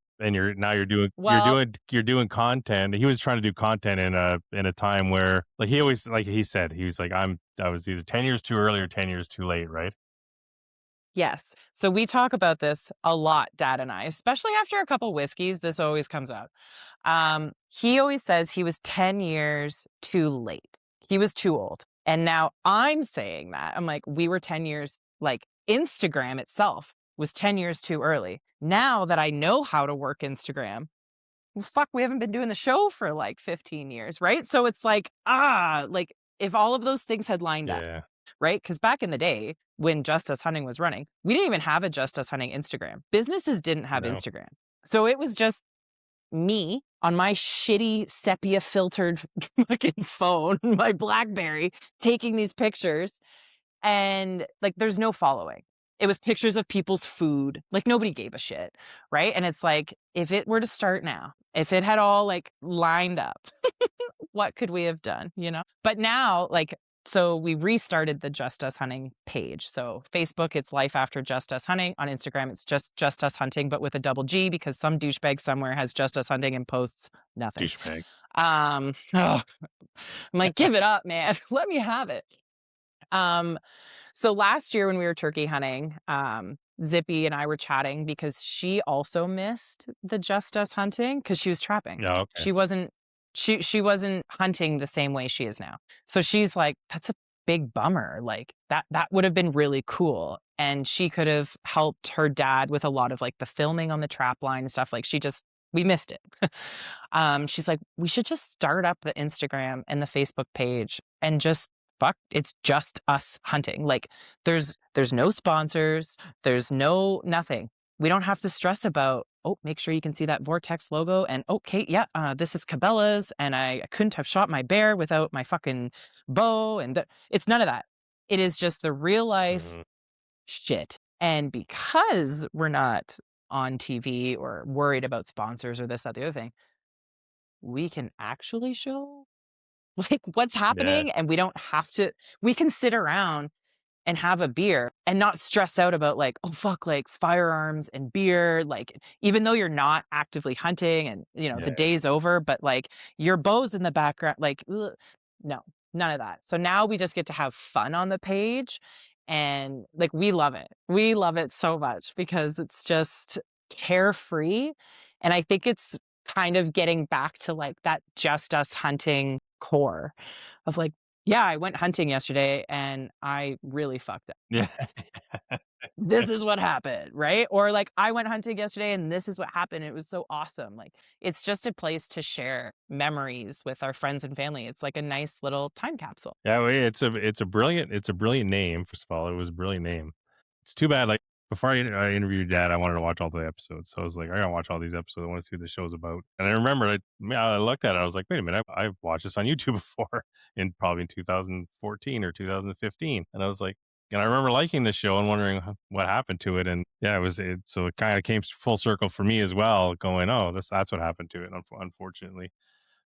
Well, you're doing content. He was trying to do content in a time where, like, he always, like he said, he was like, I was either 10 years too early or 10 years too late, right? yes. So we talk about this a lot, Dad and I, especially after a couple whiskeys. This always comes up. He always says he was 10 years too late. He was too old. And now I'm saying that. I'm like, we were 10 years, like Instagram itself was 10 years too early. Now that I know how to work Instagram, well, fuck, we haven't been doing the show for like 15 years, right? So it's like, like if all of those things had lined up, Yeah, right? Because back in the day when Just Us Hunting was running, we didn't even have a Just Us Hunting Instagram. Businesses didn't have no, Instagram. So it was just me on my shitty sepia filtered fucking phone, my Blackberry, taking these pictures. And like, there's no following. It was pictures of people's food. Like, nobody gave a shit. Right. And it's like, if it were to start now, if it had all like lined up, what could we have done, But now, like, so we restarted the Just Us Hunting page. So Facebook, it's Life After Just Us Hunting. On Instagram, it's just Us Hunting, but with a double G because some douchebag somewhere has Just Us Hunting and posts nothing. douchebag. I'm like, give it up, man. Let me have it. So last year when we were turkey hunting, Zippy and I were chatting because she also missed the Just Us Hunting because she was trapping. Yeah, okay. She wasn't hunting the same way she is now. So she's like, that's a big bummer. Like that would have been really cool. And she could have helped her dad with a lot of like the filming on the trap line and stuff. Like we missed it. She's like, we should just start up the Instagram and the Facebook page and just fuck, it's just us hunting. Like there's no sponsors, there's no nothing. We don't have to stress about, oh, make sure you can see that Vortex logo. And okay, yeah, this is Cabela's, and I couldn't have shot my bear without my fucking bow. And it's none of that. It is just the real life Mhm. shit. And because we're not on TV or worried about sponsors or this, that, the other thing, we can actually show like what's Yeah, happening, and we can sit around and have a beer and not stress out about like, oh fuck, like firearms and beer, like even though you're not actively hunting and the yeah. day's over, but like your bow's in the background, like ugh, no, none of that. So now we just get to have fun on the page, and like we love it. We love it so much because it's just carefree, and I think it's kind of getting back to like that Just Us Hunting core of like, yeah, I went hunting yesterday and I really fucked up. Yeah. This is what happened, right? Or like, I went hunting yesterday and this is what happened. It was so awesome. Like, it's just a place to share memories with our friends and family. It's like a nice little time capsule. Yeah, well, it's a brilliant name. First of all, it was a brilliant name. It's too bad. Like, before I interviewed Dad, I wanted to watch all the episodes. So I was like, I gotta watch all these episodes. I want to see what the show's about. And I remember, I looked at it. I was like, wait a minute, I've watched this on YouTube before, probably in 2014 or 2015. And I was like, and I remember liking the show and wondering what happened to it. And yeah, so it kind of came full circle for me as well. Going, oh, that's what happened to it. Unfortunately,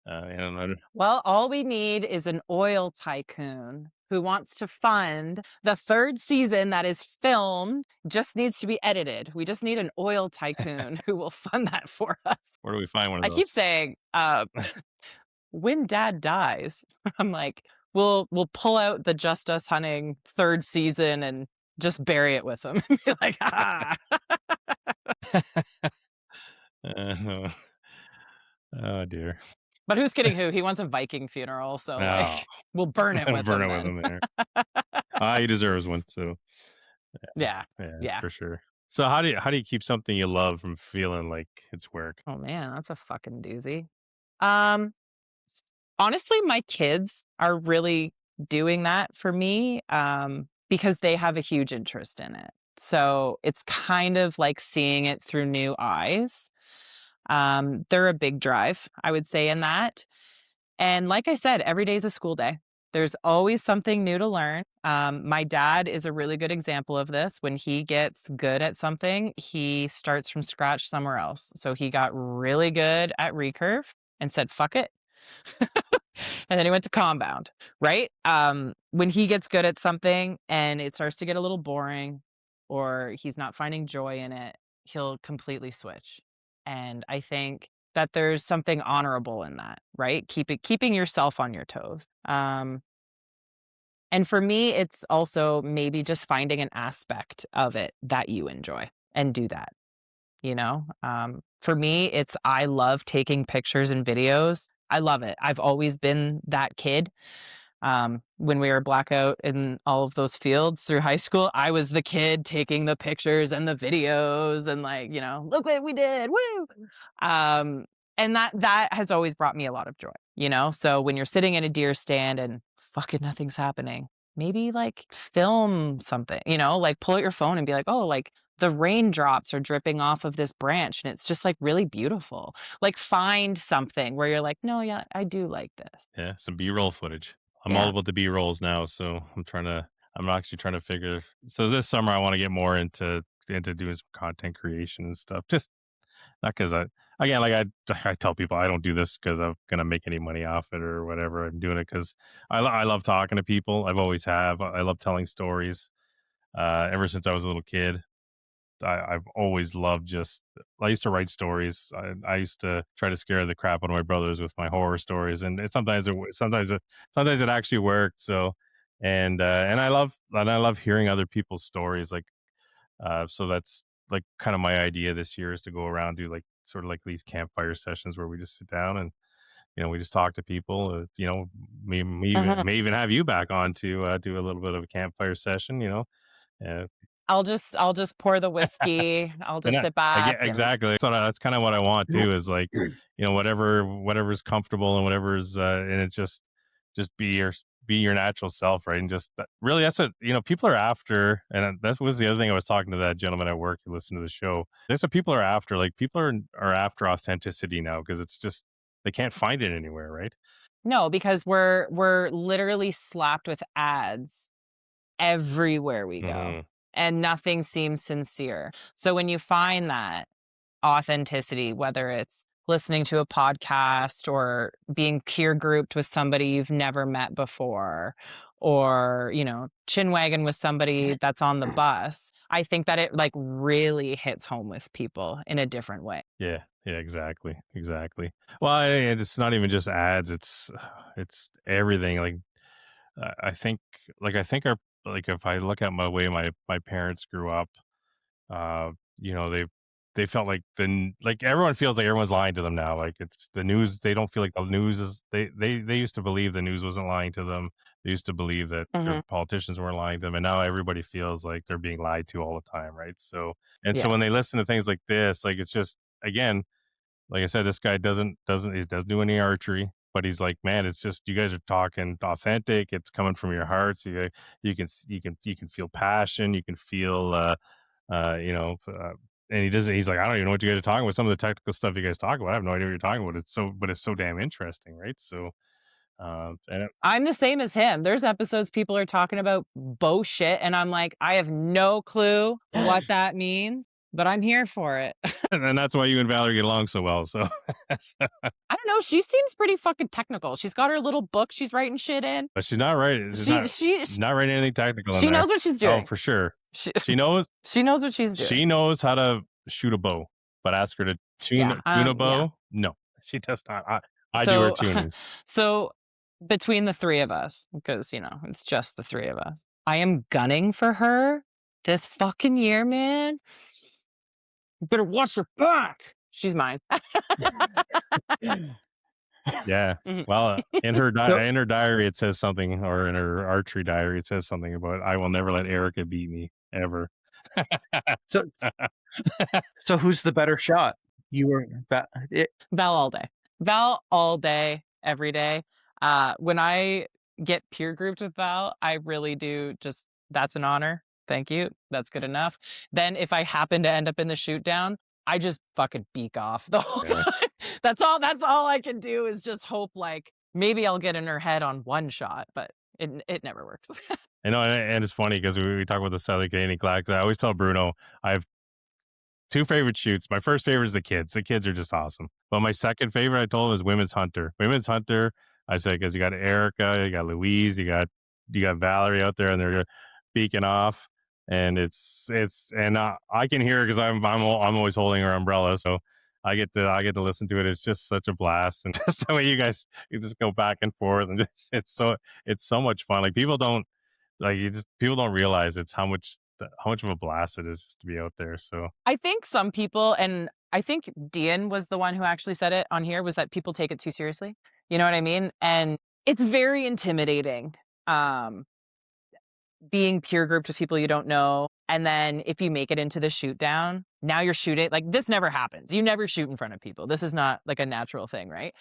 and Well, all we need is an oil tycoon who wants to fund the third season that is filmed, just needs to be edited. We just need an oil tycoon who will fund that for us. where do we find one of I keep those? saying, when Dad dies, I'm like, we'll pull out the Just Us Hunting third season and just bury it with him and be like, ah. Uh, oh dear. But who's kidding who? He wants a Viking funeral, so Oh, like, we'll burn it with burn him it with then. him there. He deserves one. So Yeah, yeah, yeah. for sure. So how do you keep something you love from feeling like it's work? Oh man, that's a fucking doozy. Um, Honestly, my kids are really doing that for me, because they have a huge interest in it. So it's kind of like seeing it through new eyes. They're a big drive, I would say, in that. And like I said, every day is a school day. There's always something new to learn. My dad is a really good example of this. When he gets good at something, he starts from scratch somewhere else. So he got really good at recurve and said, fuck it. And then he went to compound, right? When he gets good at something and it starts to get a little boring or he's not finding joy in it, he'll completely switch. And I think that there's something honorable in that, right? Keeping yourself on your toes. And for me, it's also maybe just finding an aspect of it that you enjoy and do that. For me, I love taking pictures and videos. I love it. I've always been that kid. When we were blackout in all of those fields through high school, I was the kid taking the pictures and the videos and look what we did. Woo! And that has always brought me a lot of joy. So when you're sitting in a deer stand and fucking nothing's happening, maybe film something, pull out your phone and be like, oh, the raindrops are dripping off of this branch and it's just really beautiful. Find something where you're like, no, yeah, I do like this. Yeah, some B-roll footage. I'm all about the B-rolls now, so I'm actually trying to figure. So this summer I want to get more into doing some content creation and stuff. Just not because I tell people I don't do this because I'm gonna make any money off it or whatever. I'm doing it because I love talking to people. I've always have. I love telling stories. Ever since I was a little kid, I've always loved I used to write stories. I used to try to scare the crap out of my brothers with my horror stories, and sometimes it actually worked. So, and I love hearing other people's stories. So that's kind of my idea this year is to go around do sort of these campfire sessions where we just sit down and we just talk to people. May even have you back on to do a little bit of a campfire session. Uh, I'll just pour the whiskey. I'll just sit back. Exactly. That's kind of what I want too. Is whatever's comfortable and whatever's and it just be your natural self, right? And just really, that's what people are after. And that was the other thing I was talking to that gentleman at work who listened to the show. That's what people are after. People are after authenticity now because it's just they can't find it anywhere, right? No, because we're literally slapped with ads everywhere we go. Mm-hmm. And nothing seems sincere. So when you find that authenticity, whether it's listening to a podcast or being peer grouped with somebody you've never met before, or, chin wagging with somebody that's on the bus, I think that it really hits home with people in a different way. Yeah, exactly. Well, it's not even just ads. It's everything. I think our if I look at my way my parents grew up, uh, they felt everyone feels like everyone's lying to them now. It's the news. They don't feel like the news is they used to believe the news wasn't lying to them. They used to believe that their politicians weren't lying to them, and now everybody feels like they're being lied to all the time, right? So when they listen to things like this, it's just again, like I said, this guy doesn't do any archery, but he's like, man, it's just you guys are talking authentic. It's coming from your heart, so you can feel passion, you can feel and he doesn't. He's like, I don't even know what you guys are talking about. Some of the technical stuff you guys talk about, I have no idea what you're talking about. It's so damn interesting, right? So, I'm the same as him. There's episodes people are talking about bullshit, and I'm like, I have no clue what that means, but I'm here for it. and that's why you and Valerie get along so well. So, I don't know. She seems pretty fucking technical. She's got her little book she's writing shit in. But she's not writing. She's not writing anything technical. She knows what she's doing. Oh, for sure. She knows. She knows what she's doing. She knows how to shoot a bow, but ask her to tune a bow. Yeah. No, she does not. I do her tunings. So between the three of us, because it's just the three of us, I am gunning for her this fucking year, man. You better watch your back. She's mine. Yeah. Well, in her diary it says something, or in her archery diary it says something about I will never let Erica beat me ever. So who's the better shot? You or Val all day. Val all day, every day. When I get peer grouped with Val, I really do just, that's an honor. Thank you. That's good enough. Then if I happen to end up in the shoot down, I just fucking beak off the whole time. That's all I can do is just hope maybe I'll get in her head on one shot, but It never works. I know, and it's funny because we talk about the Southern Canadian Clan. I always tell Bruno I have two favorite shoots. My first favorite is the kids. The kids are just awesome. But my second favorite, I told him, is Women's Hunter. Women's Hunter, I said, because you got Erica, you got Louise, you got Valerie out there, and they're beaking off, and I can hear it because I'm always holding her umbrella, so I get to listen to it. It's just such a blast, and just the way you just go back and forth, and just it's so much fun. Like people don't realize it's how much of a blast it is just to be out there. So I think some people, and I think Dean was the one who actually said it on here, was that people take it too seriously. You know what I mean? And it's very intimidating. Being peer grouped with people you don't know. And then if you make it into the shoot down, now you're shooting. Like this never happens. You never shoot in front of people. This is not like a natural thing, right?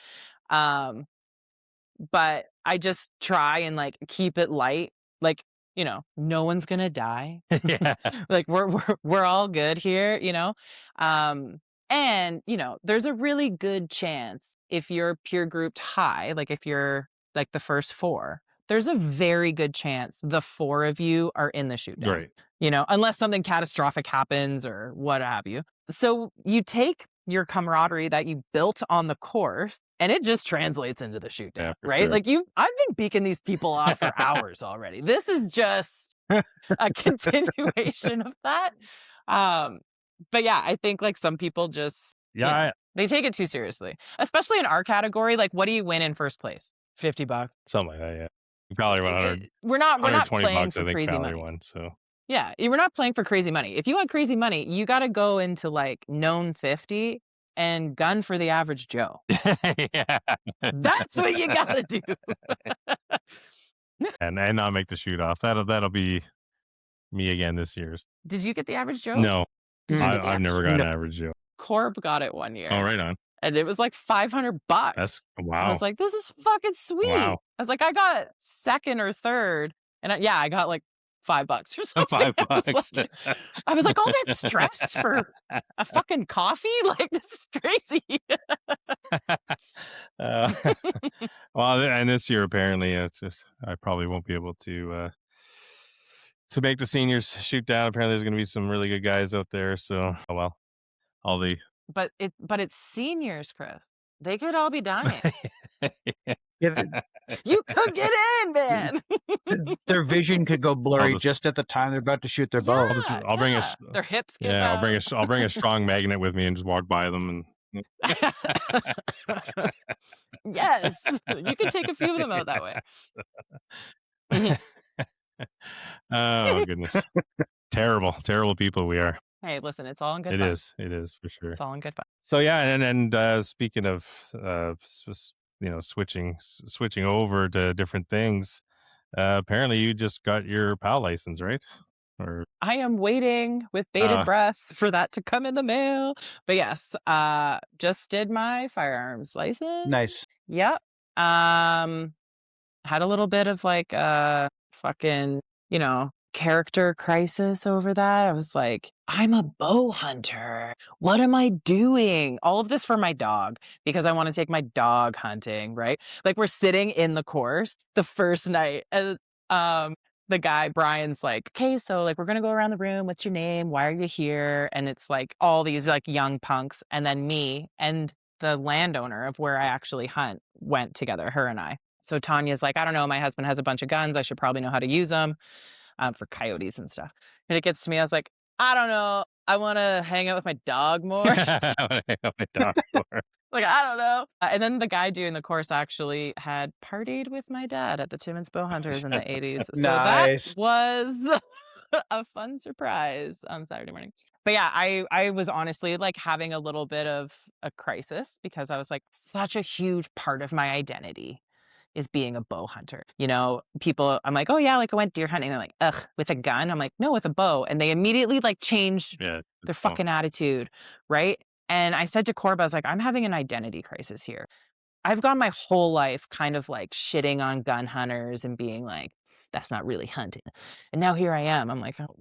But I just try and like keep it light. Like, no one's gonna die. yeah. Like we're all good here, and there's a really good chance if you're peer grouped high, like if you're like the first four, there's a very good chance the four of you are in the shoot down. Right. Unless something catastrophic happens or what have you. So you take your camaraderie that you built on the course and it just translates into the shoot down, right? Sure. Like I've been beaking these people off for hours already. This is just a continuation of that. But yeah, I think like some people just, they take it too seriously, especially in our category. Like, what do you win in first place? $50. Something like that. Yeah. You probably won 100. We're not playing bucks, for crazy money. Won, so. Yeah, we're not playing for crazy money. If you want crazy money, you got to go into like known 50 and gun for the average Joe. Yeah. That's what you got to do. and not make the shoot off. That'll be me again this year. Did you get the average Joe? No, I've never got an average Joe. Corb got it one year. Oh, right on. And it was like $500. That's wow. I was like, this is fucking sweet. Wow. I was like, I got second or third, and I got like $5 or something. $5. I was like, all that stress for a fucking coffee? Like, this is crazy. Well, and this year apparently, I probably won't be able to make the seniors shoot down. Apparently, there's going to be some really good guys out there. So, oh well, all the. But it's seniors, Chris. They could all be dying. You could get in, man. Their vision could go blurry just at the time they're about to shoot their bow. I'll bring their hips. I'll bring a strong magnet with me and just walk by them and. Yes, you can take a few of them out that way. Oh goodness, terrible people we are. Hey, listen, it's all in good fun. It is for sure. It's all in good fun. So yeah, and speaking of switching over to different things, apparently you just got your PAL license, right? Or I am waiting with bated breath for that to come in the mail. But yes, just did my firearms license. Nice. Yep. Had a little bit of like fucking, character crisis over that. I was like, I'm a bow hunter. What am I doing? All of this for my dog because I want to take my dog hunting, right? Like we're sitting in the course the first night and the guy, Brian's like, okay, so like we're going to go around the room. What's your name? Why are you here? And it's like all these like young punks and then me and the landowner of where I actually hunt went together, her and I. So Tanya's like, I don't know, my husband has a bunch of guns. I should probably know how to use them for coyotes and stuff. And it gets to me, I was like, I don't know. I want to hang out with my dog more. I want to hang out with my dog more. Like, I don't know. And then the guy doing the course actually had partied with my dad at the Timmins Bowhunters in the 80s. So nice. That was a fun surprise on Saturday morning. But yeah, I was honestly like having a little bit of a crisis because I was like, such a huge part of my identity is being a bow hunter. People, I'm like, oh yeah, like I went deer hunting. They're like, ugh, with a gun? I'm like, no, with a bow. And they immediately like changed their fucking attitude, right? And I said to Corb, I was like, I'm having an identity crisis here. I've gone my whole life kind of like shitting on gun hunters and being like, that's not really hunting. And now here I am. I'm like, oh,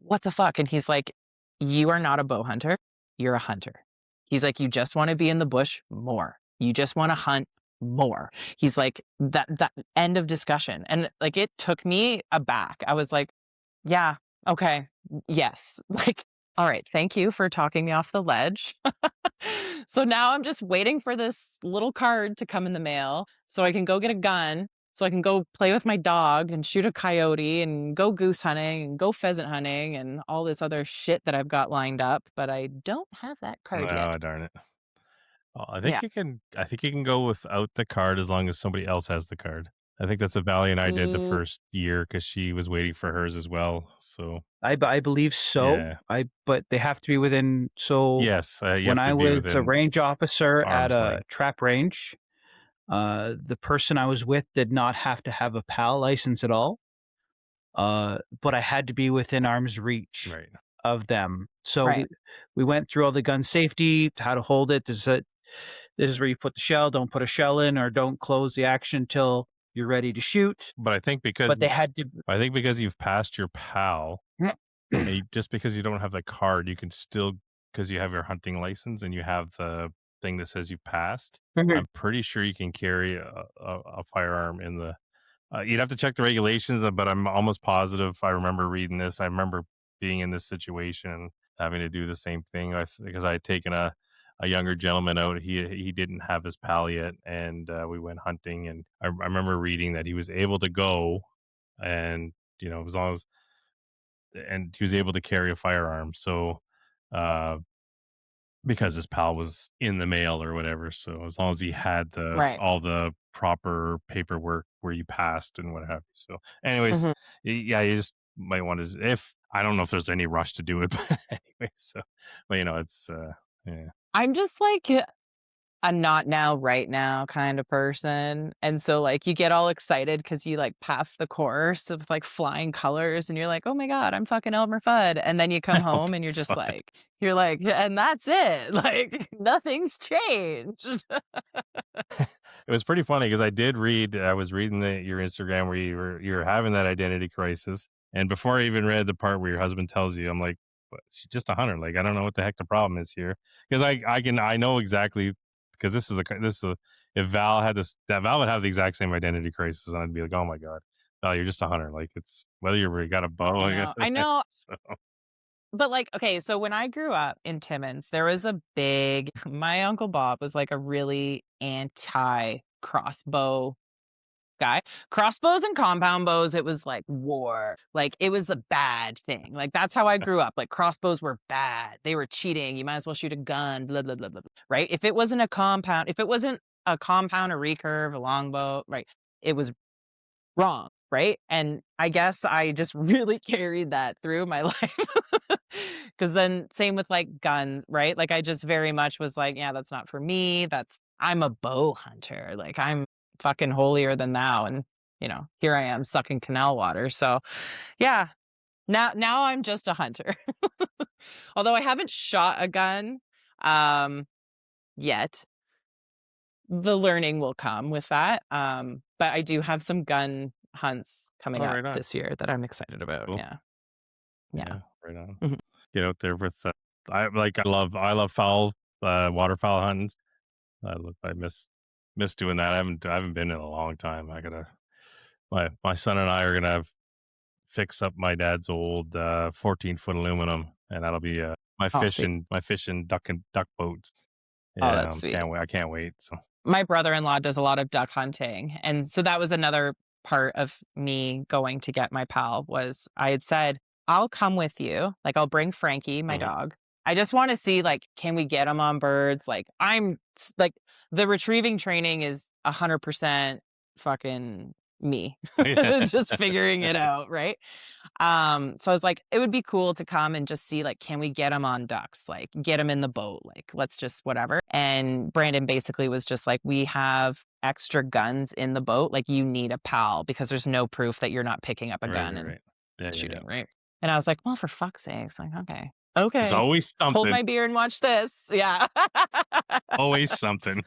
what the fuck? And he's like, you are not a bow hunter. You're a hunter. He's like, you just want to be in the bush more. You just want to hunt more. He's like, that end of discussion. And like, it took me aback. I was like, yeah, okay, yes. Like, all right, thank you for talking me off the ledge. So now I'm just waiting for this little card to come in the mail so I can go get a gun, so I can go play with my dog and shoot a coyote and go goose hunting and go pheasant hunting and all this other shit that I've got lined up, but I don't have that card Oh, yet. darn it. Oh, I Yeah. think you can. I think you can go without the card as long as somebody else has the card. I think that's what Valley and I did the Mm, first year because she was waiting for hers as well. So I believe so. yeah, But they have to be within. So yes, you when have to I be was a within range officer at arm's a length. trap range, the person I was with did not have to have a PAL license at all. But I had to be within arm's reach Right. of them. So right. we went through all the gun safety, how to hold it. This is where you put the shell. Don't put a shell in, or don't close the action until you're ready to shoot. But I think because But they had to. you've passed your PAL, and just because you don't have the card, you can still, because you have your hunting license and you have the thing that says you've passed. I'm pretty sure you can carry a firearm in the. You'd have to check the regulations, but I'm almost positive. I remember reading this. I remember being in this situation and having to do the same thing because I had taken a younger gentleman out. He didn't have his PAL yet, and we went hunting. And I remember reading that he was able to go, and as long as, and he was able to carry a firearm. So, uh, because his PAL was in the mail or whatever. So as long as he had Right. all the proper paperwork where you passed and what have you. So anyways, Mhm. yeah, you just might want to, if I don't know if there's any rush to do it, but anyway, so, but it's, yeah. I'm just like a not now, right now kind of person. And so like you get all excited because you like pass the course of like flying colors and you're like, oh my God, I'm fucking Elmer Fudd. And then you come Oh, home and you're just fun. like, and that's it. Like nothing's changed. It was pretty funny because I was reading your Instagram where you were having that identity crisis. And before I even read the part where your husband tells you, I'm like, "But she's just a hunter. Like, I don't know what the heck the problem is here." Because I know exactly, because if Val had that Val would have the exact same identity crisis, and I'd be like, "Oh my God, Val, you're just a hunter. Like, it's whether you got a bow." I know. So, But like, okay, so when I grew up in Timmins, there was a big, my Uncle Bob was like a really anti crossbow guy. Crossbows and compound bows, it was like war. Like it was a bad thing. Like that's how I grew up. Like crossbows were bad. They were cheating. You might as well shoot a gun, blah, blah, blah, blah. Right? If it wasn't a compound, a recurve, a longbow, right? It was wrong, right? And I guess I just really carried that through my life. Cause then same with like guns, right? Like I just very much was like, yeah, that's not for me. I'm a bow hunter. Like I'm fucking holier than thou. And here I am sucking canal water. So yeah, now I'm just a hunter. Although I haven't shot a gun yet. The learning will come with that. But I do have some gun hunts coming up right on. this year that I'm excited about. Cool. Yeah. Yeah. Right on. Mhm. Get out there with I love fowl waterfowl hunting. I miss doing that. I haven't been in a long time. I gotta my son and I are gonna fix up my dad's old 14-foot aluminum, and that'll be Oh, sweet. my fishing duck boats. Oh, Yeah, that's sweet. I can't wait. So My brother-in-law does a lot of duck hunting. And so that was another part of me going to get my pal was I had said, I'll come with you. Like I'll bring Frankie, my Mhm. dog. I just want to see like, can we get him on birds? Like like the retrieving training is 100% fucking me. Just figuring it out. Right. So I was like, it would be cool to come and just see, like, can we get him on ducks? Like, get him in the boat. Like, let's just whatever. And Brandon basically was just like, we have extra guns in the boat. Like, you need a pal because there's no proof that you're not picking up a gun and right. Yeah. shooting, right? And I was like, well, for fuck's sakes, like, okay, There's okay, always hold something. my beer and watch this. Yeah. Always something.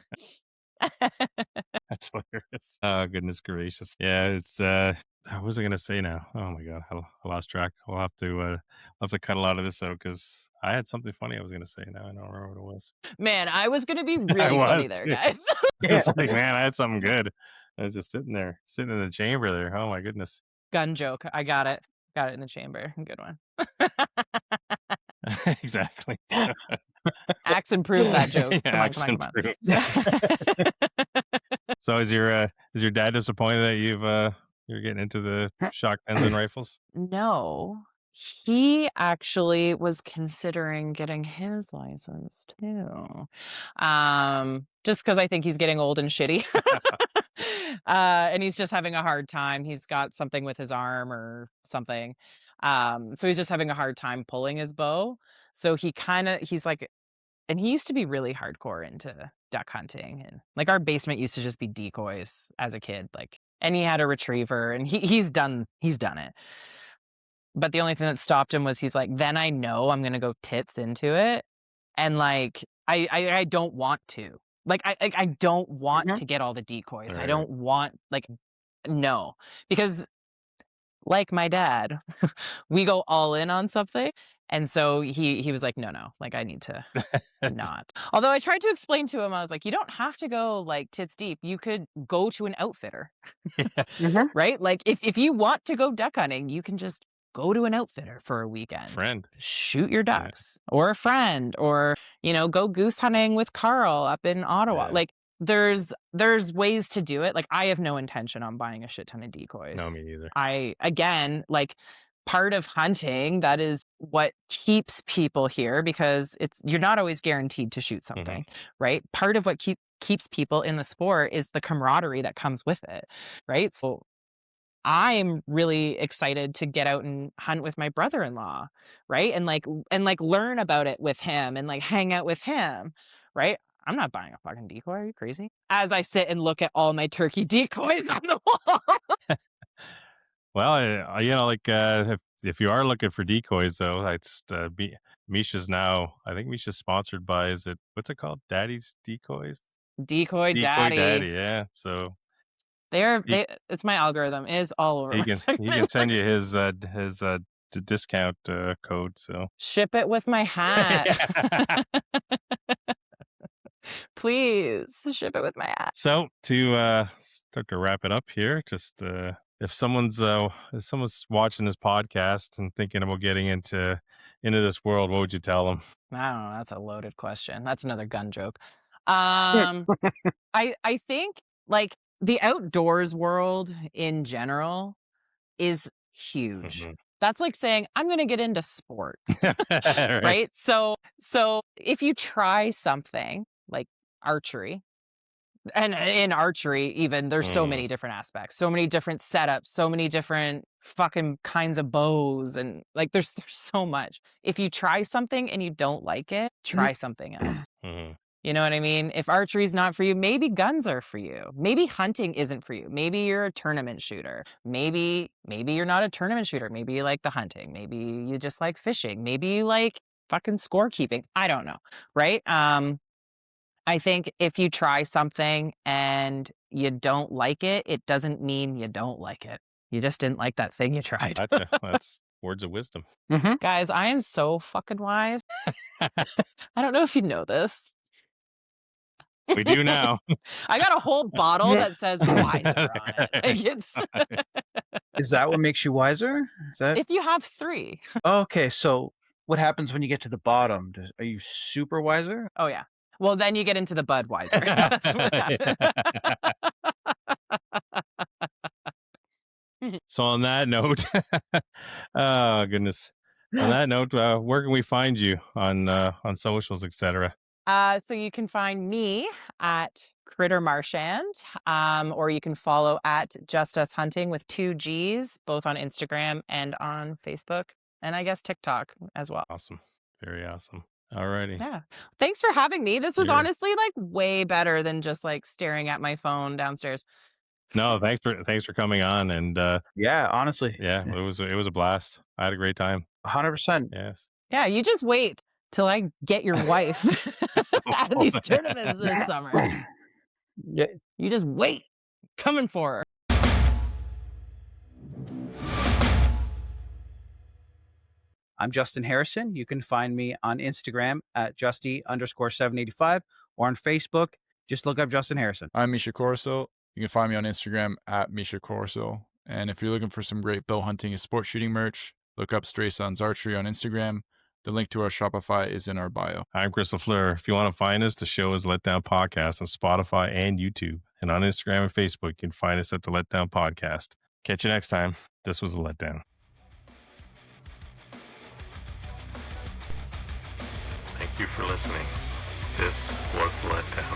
That's hilarious. Oh, goodness gracious. Yeah, it's what was I gonna say now? Oh my God, I lost track. I'll have to cut a lot of this out because I had something funny I was gonna say. Now I don't remember what it was. Man, I was going to be I really was funny there, too. guys. It's like, man, I had something good. I was just sitting in the chamber there. Oh my goodness. Gun joke. I got it. Got it in the chamber. Good one. Exactly. Axe and prove that joke. Yeah, Come on, axe come on, and come prove. on. So is your dad disappointed that you're getting into the shotguns and rifles? No, he actually was considering getting his license too. Just because I think he's getting old and shitty. And he's just having a hard time. He's got something with his arm or something. So he's just having a hard time pulling his bow. So he's like, and he used to be really hardcore into duck hunting, and like our basement used to just be decoys as a kid, like, and he had a retriever, and he's done it. But the only thing that stopped him was he's like, then I know I'm gonna go tits into it, and like I don't want to. Like I don't want to get all the decoys. I Right. don't want, like, no, because like my dad, we go all in on something. And so he was like, no, like I need to not. Although I tried to explain to him, I was like, you don't have to go like tits deep. You could go to an outfitter, Yeah. right? Like if you want to go duck hunting, you can just go to an outfitter for a weekend. Friend. Shoot your ducks, or a friend, or, go goose hunting with Carl up in Ottawa. Yeah. Like there's ways to do it. Like I have no intention on buying a shit ton of decoys. No, me neither. Again, like part of hunting, that is what keeps people here, because you're not always guaranteed to shoot something, right? Part of what keeps people in the sport is the camaraderie that comes with it, right? So I'm really excited to get out and hunt with my brother-in-law, right? And like learn about it with him and like hang out with him, right? I'm not buying a fucking decoy. Are you crazy? As I sit and look at all my turkey decoys on the wall. Well, if you are looking for decoys, though, I just Misha's now. I think Misha's sponsored by. What's it called? Daddy's Decoys. Decoy Daddy. Daddy. Yeah. So it's my algorithm is all over. he can send you his discount code. So ship it with my hat. Please ship it with my hat. So to start to wrap it up here, just if someone's watching this podcast and thinking about getting into this world, what would you tell them? I don't know. That's a loaded question. That's another gun joke. I think like the outdoors world in general is huge. That's like saying I'm going to get into sport, right? So if you try something like archery, and in archery even, there's so many different aspects, so many different setups, so many different fucking kinds of bows, and like there's so much. If you try something and you don't like it, try something else. You know what I mean? If archery's not for you, maybe guns are for you. Maybe hunting isn't for you. Maybe you're a tournament shooter. Maybe you're not a tournament shooter. Maybe you like the hunting. Maybe you just like fishing. Maybe you like fucking scorekeeping. I don't know, right? I think if you try something and you don't like it, it doesn't mean you don't like it. You just didn't like that thing you tried. Gotcha. That's words of wisdom. Guys, I am so fucking wise. I don't know if you know this. We do now. I got a whole bottle that says wiser on it. Like Is that what makes you wiser? Is that if you have 3. okay? So what happens when you get to the bottom? Are you super wiser? Oh yeah. Well, then you get into the Budweiser. That's what happens. So on that note, oh goodness. On that note, where can we find you on socials, etc.? So you can find me at Critter Marchand, or you can follow at Just Us Hunting with 2 G's, both on Instagram and on Facebook, and I guess TikTok as well. Awesome. Very awesome. Alrighty. Yeah. Thanks for having me. This was honestly like way better than just like staring at my phone downstairs. No, thanks for coming on, and Yeah, honestly. yeah, it was a blast. I had a great time. 100%. Yes. Yeah, you just wait till I get your wife at these tournaments this summer. Yeah. You just wait. Coming for her. I'm Justin Harrison. You can find me on Instagram at Justy_785 or on Facebook. Just look up Justin Harrison. I'm Misha Corso. You can find me on Instagram at Misha Corso. And if you're looking for some great bow hunting and sport shooting merch, look up Stray Sons Archery on Instagram. The link to our Shopify is in our bio. I'm Chris LaFleur. If you want to find us, the show is Letdown Podcast on Spotify and YouTube. And on Instagram and Facebook, you can find us at the Letdown Podcast. Catch you next time. This was The Letdown. Thank you for listening. This was The Letdown.